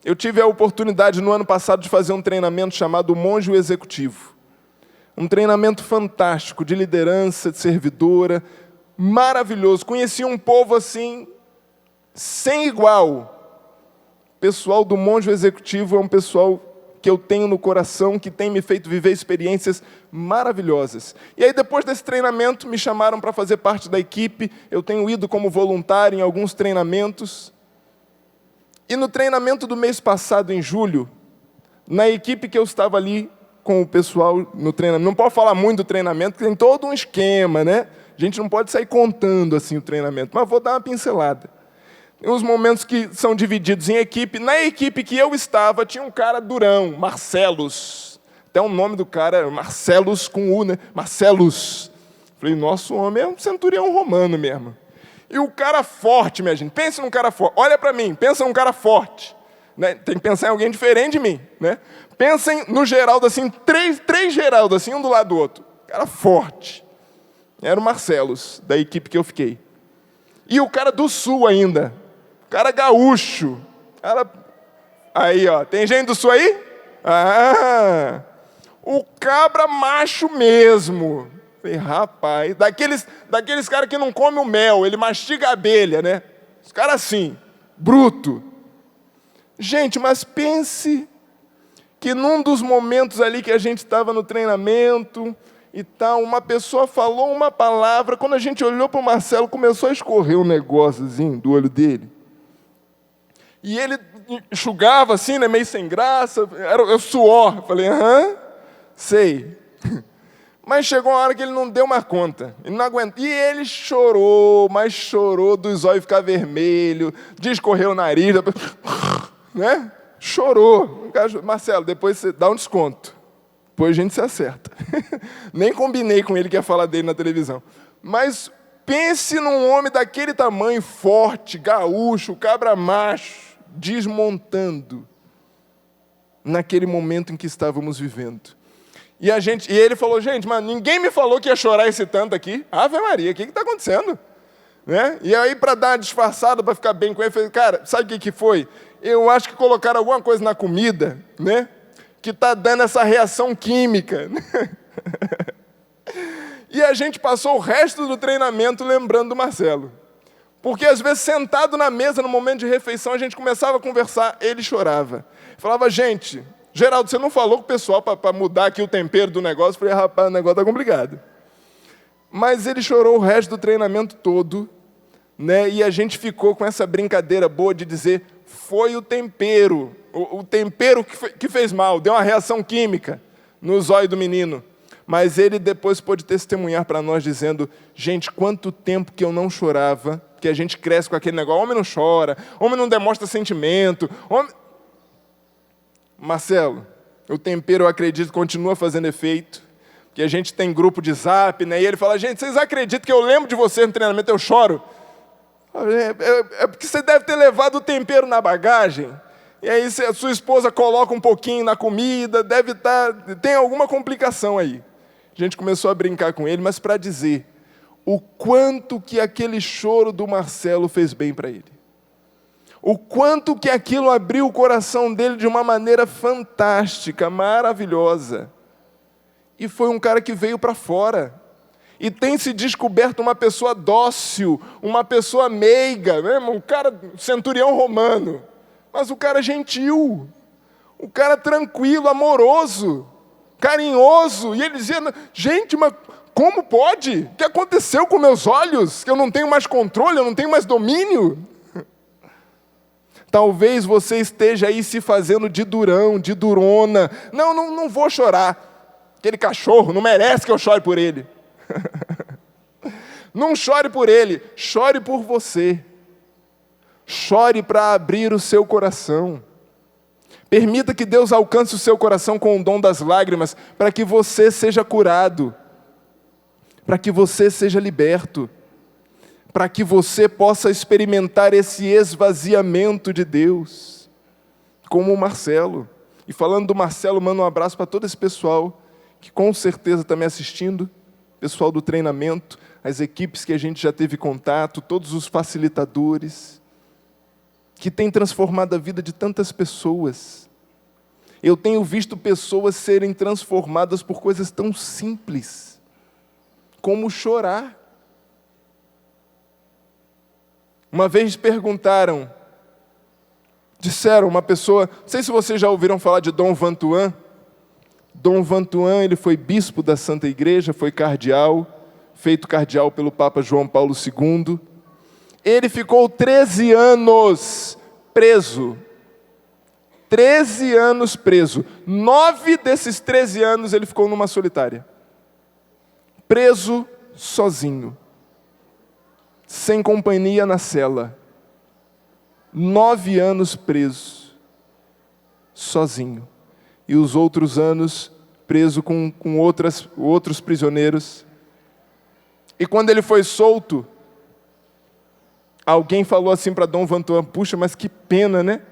Eu tive a oportunidade no ano passado de fazer um treinamento chamado Monge Executivo. Um treinamento fantástico de liderança, de servidora, maravilhoso. Conheci um povo assim, sem igual. O pessoal do Monge Executivo é um pessoal que eu tenho no coração, que tem me feito viver experiências maravilhosas. E aí, depois desse treinamento, me chamaram para fazer parte da equipe. Eu tenho ido como voluntário em alguns treinamentos. E no treinamento do mês passado, em julho, na equipe que eu estava ali com o pessoal no treinamento, não posso falar muito do treinamento, porque tem todo um esquema, né? A gente não pode sair contando assim o treinamento, mas vou dar uma pincelada. Tem uns momentos que são divididos em equipe. Na equipe que eu estava, tinha um cara durão, Marcelos. Até o nome do cara, Marcelos com U, né? Marcelos. Falei, nosso homem é um centurião romano mesmo. E o cara forte, minha gente. Pense num cara forte. Olha para mim, pensa num cara forte. Né? Tem que pensar em alguém diferente de mim. Né? Pensem no Geraldo assim, três Geraldo assim, um do lado do outro. Cara forte. Era o Marcelos, da equipe que eu fiquei. E o cara do Sul ainda. Cara gaúcho. Cara... Aí, ó. Tem gente do Sul aí? Ah! O cabra macho mesmo. Falei, rapaz, daqueles caras que não comem o mel, ele mastiga a abelha, né? Os caras assim, bruto. Gente, mas pense que num dos momentos ali que a gente estava no treinamento e tal, uma pessoa falou uma palavra, quando a gente olhou para o Marcelo, começou a escorrer um negóciozinho do olho dele. E ele enxugava assim, né, meio sem graça, era o suor. Falei, aham, sei. Mas chegou uma hora que ele não deu mais conta. Ele não aguentou. E ele chorou, mas chorou dos olhos ficar vermelho, de escorrer o nariz, né? Chorou. Marcelo, depois você dá um desconto. Depois a gente se acerta. Nem combinei com ele que ia falar dele na televisão. Mas pense num homem daquele tamanho, forte, gaúcho, cabra macho, desmontando naquele momento em que estávamos vivendo. E ele falou, gente, mas ninguém me falou que ia chorar esse tanto aqui. Ave Maria, o que está acontecendo? Né? E aí, para dar uma disfarçada, para ficar bem com ele, eu falei, cara, sabe o que foi? Eu acho que colocaram alguma coisa na comida, né, que está dando essa reação química. E a gente passou o resto do treinamento lembrando do Marcelo. Porque, às vezes, sentado na mesa, no momento de refeição, a gente começava a conversar, ele chorava. Falava, gente... Geraldo, você não falou com o pessoal para mudar aqui o tempero do negócio? Eu falei, rapaz, o negócio está complicado. Mas ele chorou o resto do treinamento todo, né? E a gente ficou com essa brincadeira boa de dizer, foi o tempero, o tempero que fez mal, deu uma reação química no zóio do menino. Mas ele depois pôde testemunhar para nós dizendo, gente, quanto tempo que eu não chorava, que a gente cresce com aquele negócio, homem não chora, homem não demonstra sentimento, homem... Marcelo, o tempero, eu acredito, continua fazendo efeito, porque a gente tem grupo de zap, né? E ele fala, gente, vocês acreditam que eu lembro de você no treinamento, eu choro? É porque você deve ter levado o tempero na bagagem, e aí a sua esposa coloca um pouquinho na comida, tem alguma complicação aí. A gente começou a brincar com ele, mas para dizer o quanto que aquele choro do Marcelo fez bem para ele. O quanto que aquilo abriu o coração dele de uma maneira fantástica, maravilhosa. E foi um cara que veio para fora. E tem se descoberto uma pessoa dócil, uma pessoa meiga, né? Um cara, centurião romano. Mas o cara gentil, o cara tranquilo, amoroso, carinhoso. E ele dizia, gente, mas como pode? O que aconteceu com meus olhos? Que eu não tenho mais controle, eu não tenho mais domínio? Talvez você esteja aí se fazendo de durão, de durona. Não vou chorar. Aquele cachorro não merece que eu chore por ele. Não chore por ele, chore por você. Chore para abrir o seu coração. Permita que Deus alcance o seu coração com o dom das lágrimas, para que você seja curado, para que você seja liberto, para que você possa experimentar esse esvaziamento de Deus, como o Marcelo. E falando do Marcelo, mando um abraço para todo esse pessoal, que com certeza está me assistindo, pessoal do treinamento, as equipes que a gente já teve contato, todos os facilitadores, que têm transformado a vida de tantas pessoas. Eu tenho visto pessoas serem transformadas por coisas tão simples, como chorar. Uma vez perguntaram, disseram, uma pessoa, não sei se vocês já ouviram falar de Dom Vantuan. Dom Vantuan, ele foi bispo da Santa Igreja, foi cardeal, feito cardeal pelo Papa João Paulo II. Ele ficou 13 anos preso. 13 anos preso. 9 desses 13 anos ele ficou numa solitária. Preso sozinho. Sem companhia na cela. 9 anos preso, sozinho. E os outros anos preso com outros prisioneiros. E quando ele foi solto, alguém falou assim para Dom Vantuan: puxa, mas que pena, né?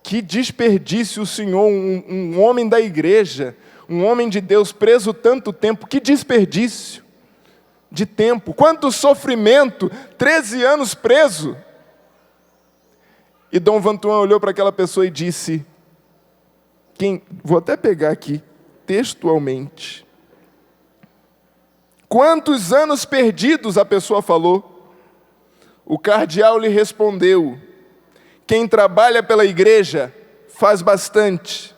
Que desperdício o senhor, um homem da igreja, um homem de Deus preso tanto tempo, que desperdício de tempo, quanto sofrimento, 13 anos preso. E Dom Vantuan olhou para aquela pessoa e disse, vou até pegar aqui, textualmente, quantos anos perdidos, a pessoa falou. O cardeal lhe respondeu: quem trabalha pela igreja faz bastante,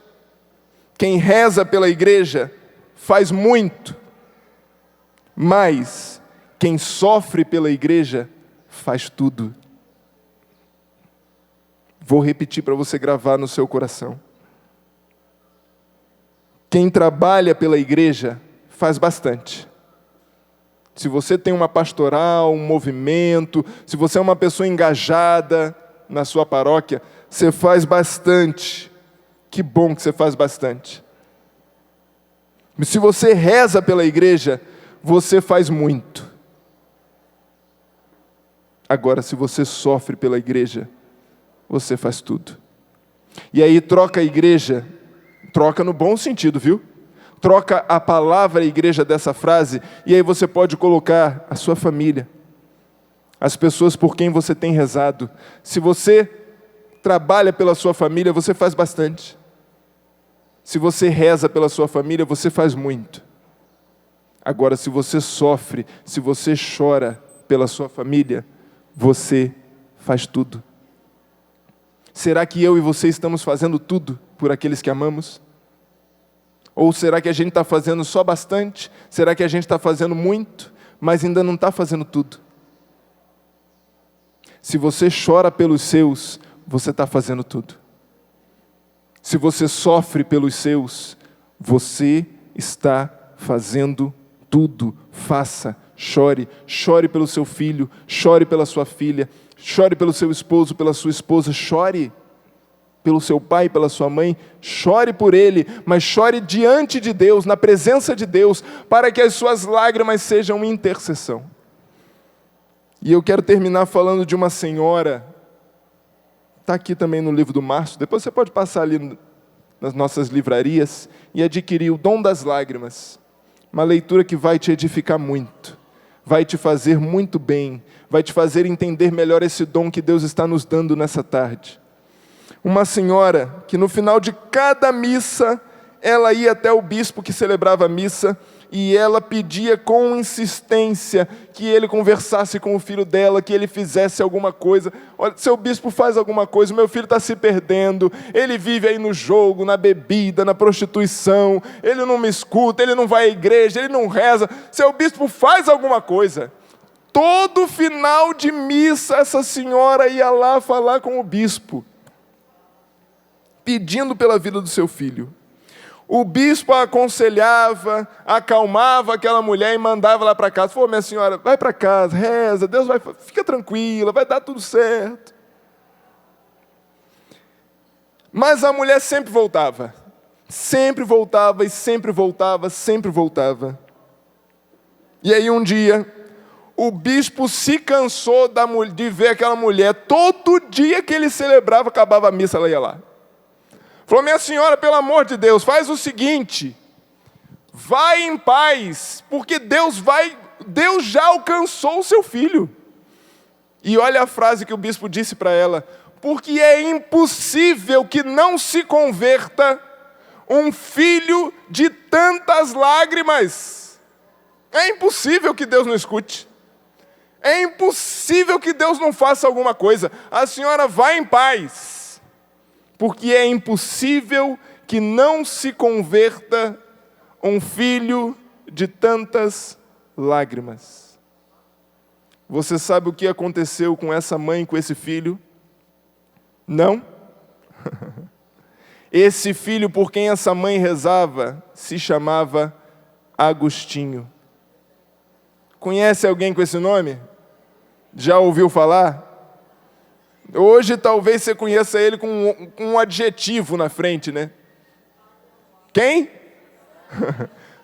quem reza pela igreja faz muito, mas quem sofre pela igreja faz tudo. Vou repetir para você gravar no seu coração. Quem trabalha pela igreja faz bastante. Se você tem uma pastoral, um movimento, se você é uma pessoa engajada na sua paróquia, você faz bastante. Que bom que você faz bastante. Se você reza pela igreja, você faz muito. Agora, se você sofre pela igreja, você faz tudo. E aí troca a igreja, troca no bom sentido, viu? Troca a palavra igreja dessa frase, e aí você pode colocar a sua família, as pessoas por quem você tem rezado. Se você trabalha pela sua família, você faz bastante. Se você reza pela sua família, você faz muito. Agora, se você sofre, se você chora pela sua família, você faz tudo. Será que eu e você estamos fazendo tudo por aqueles que amamos? Ou será que a gente está fazendo só bastante? Será que a gente está fazendo muito, mas ainda não está fazendo tudo? Se você chora pelos seus, você está fazendo tudo. Se você sofre pelos seus, você está fazendo tudo. Faça, chore, chore pelo seu filho, chore pela sua filha, chore pelo seu esposo, pela sua esposa, chore pelo seu pai, pela sua mãe, chore por ele, mas chore diante de Deus, na presença de Deus, para que as suas lágrimas sejam intercessão. E eu quero terminar falando de uma senhora, está aqui também no livro do Márcio, depois você pode passar ali nas nossas livrarias e adquirir O Dom das Lágrimas, uma leitura que vai te edificar muito, vai te fazer muito bem, vai te fazer entender melhor esse dom que Deus está nos dando nessa tarde. Uma senhora que no final de cada missa, ela ia até o bispo que celebrava a missa e ela pedia com insistência que ele conversasse com o filho dela, que ele fizesse alguma coisa. Olha, seu bispo faz alguma coisa, meu filho está se perdendo, ele vive aí no jogo, na bebida, na prostituição, ele não me escuta, ele não vai à igreja, ele não reza, seu bispo faz alguma coisa. Todo final de missa, essa senhora ia lá falar com o bispo, pedindo pela vida do seu filho. O bispo a aconselhava, acalmava aquela mulher e mandava lá para casa. Falou: minha senhora, vai para casa, reza, Deus vai, fica tranquila, vai dar tudo certo. Mas a mulher sempre voltava e sempre voltava. E aí um dia, o bispo se cansou de ver aquela mulher. Todo dia que ele celebrava, acabava a missa, ela ia lá. Falou: minha senhora, pelo amor de Deus, faz o seguinte, vai em paz, porque Deus já alcançou o seu filho. E olha a frase que o bispo disse para ela: porque é impossível que não se converta um filho de tantas lágrimas. É impossível que Deus não escute. É impossível que Deus não faça alguma coisa. A senhora vai em paz, porque é impossível que não se converta um filho de tantas lágrimas. Você sabe o que aconteceu com essa mãe, com esse filho? Não? Esse filho por quem essa mãe rezava se chamava Agostinho. Conhece alguém com esse nome? Já ouviu falar? Hoje talvez você conheça ele com um adjetivo na frente, né? Quem?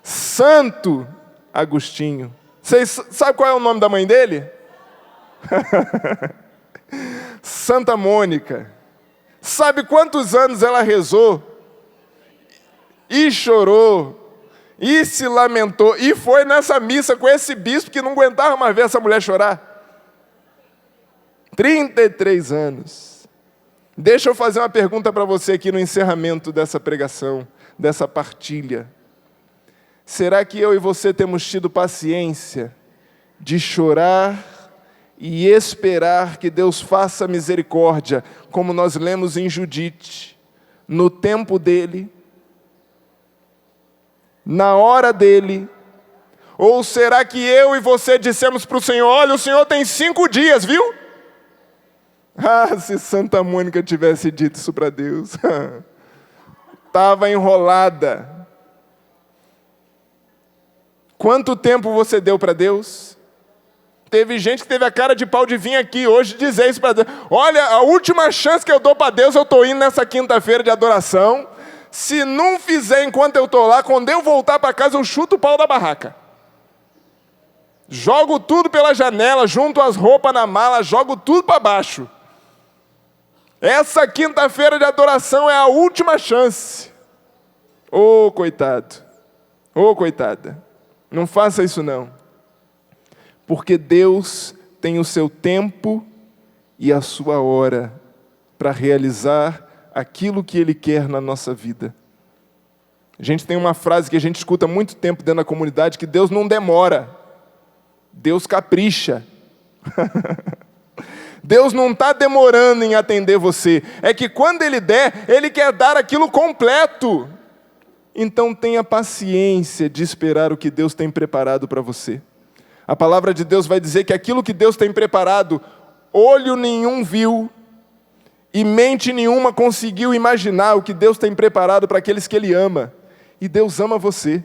Santo Agostinho. Vocês sabem qual é o nome da mãe dele? Santa Mônica. Sabe quantos anos ela rezou? E chorou, e se lamentou, e foi nessa missa com esse bispo que não aguentava mais ver essa mulher chorar. 33 anos. Deixa eu fazer uma pergunta para você aqui no encerramento dessa pregação, dessa partilha. Será que eu e você temos tido paciência de chorar e esperar que Deus faça misericórdia, como nós lemos em Judite, no tempo dele, na hora dele? Ou será que eu e você dissemos para o Senhor: olha, o Senhor tem 5 dias, viu? Ah, se Santa Mônica tivesse dito isso para Deus. Estava enrolada. Quanto tempo você deu para Deus? Teve gente que teve a cara de pau de vir aqui hoje dizer isso para Deus. Olha, a última chance que eu dou para Deus, eu estou indo nessa quinta-feira de adoração. Se não fizer enquanto eu estou lá, quando eu voltar para casa, eu chuto o pau da barraca. Jogo tudo pela janela, junto as roupas na mala, jogo tudo para baixo. Essa quinta-feira de adoração é a última chance. Ô, coitado. Ô, coitada. Não faça isso não. Porque Deus tem o seu tempo e a sua hora para realizar aquilo que Ele quer na nossa vida. A gente tem uma frase que a gente escuta há muito tempo dentro da comunidade, que Deus não demora, Deus capricha. Deus não está demorando em atender você, é que quando Ele der, Ele quer dar aquilo completo. Então tenha paciência de esperar o que Deus tem preparado para você. A palavra de Deus vai dizer que aquilo que Deus tem preparado, olho nenhum viu, e mente nenhuma conseguiu imaginar o que Deus tem preparado para aqueles que Ele ama. E Deus ama você.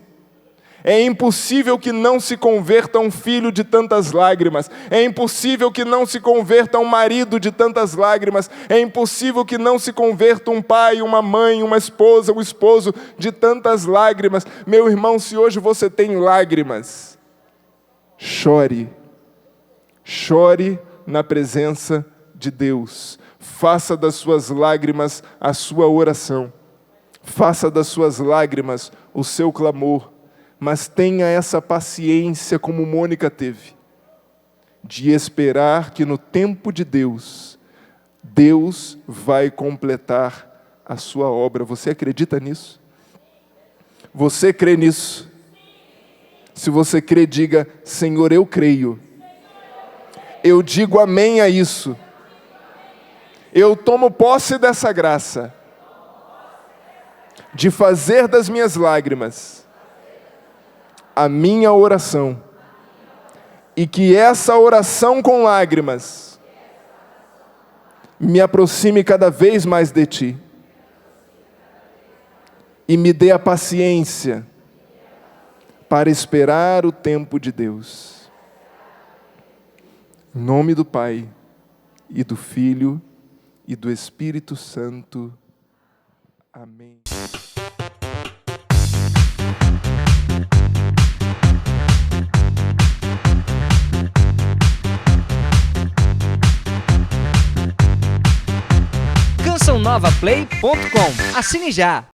É impossível que não se converta um filho de tantas lágrimas. É impossível que não se converta um marido de tantas lágrimas. É impossível que não se converta um pai, uma mãe, uma esposa, um esposo de tantas lágrimas. Meu irmão, se hoje você tem lágrimas, chore. Chore na presença de Deus. Faça das suas lágrimas a sua oração. Faça das suas lágrimas o seu clamor. Mas tenha essa paciência como Mônica teve, de esperar que no tempo de Deus, Deus vai completar a sua obra. Você acredita nisso? Você crê nisso? Se você crê, diga: Senhor, eu creio. Eu digo amém a isso. Eu tomo posse dessa graça, de fazer das minhas lágrimas a minha oração, e que essa oração com lágrimas me aproxime cada vez mais de Ti, e me dê a paciência para esperar o tempo de Deus. Em nome do Pai, e do Filho, e do Espírito Santo. Amém. CançãoNovaPlay.com. Assine já!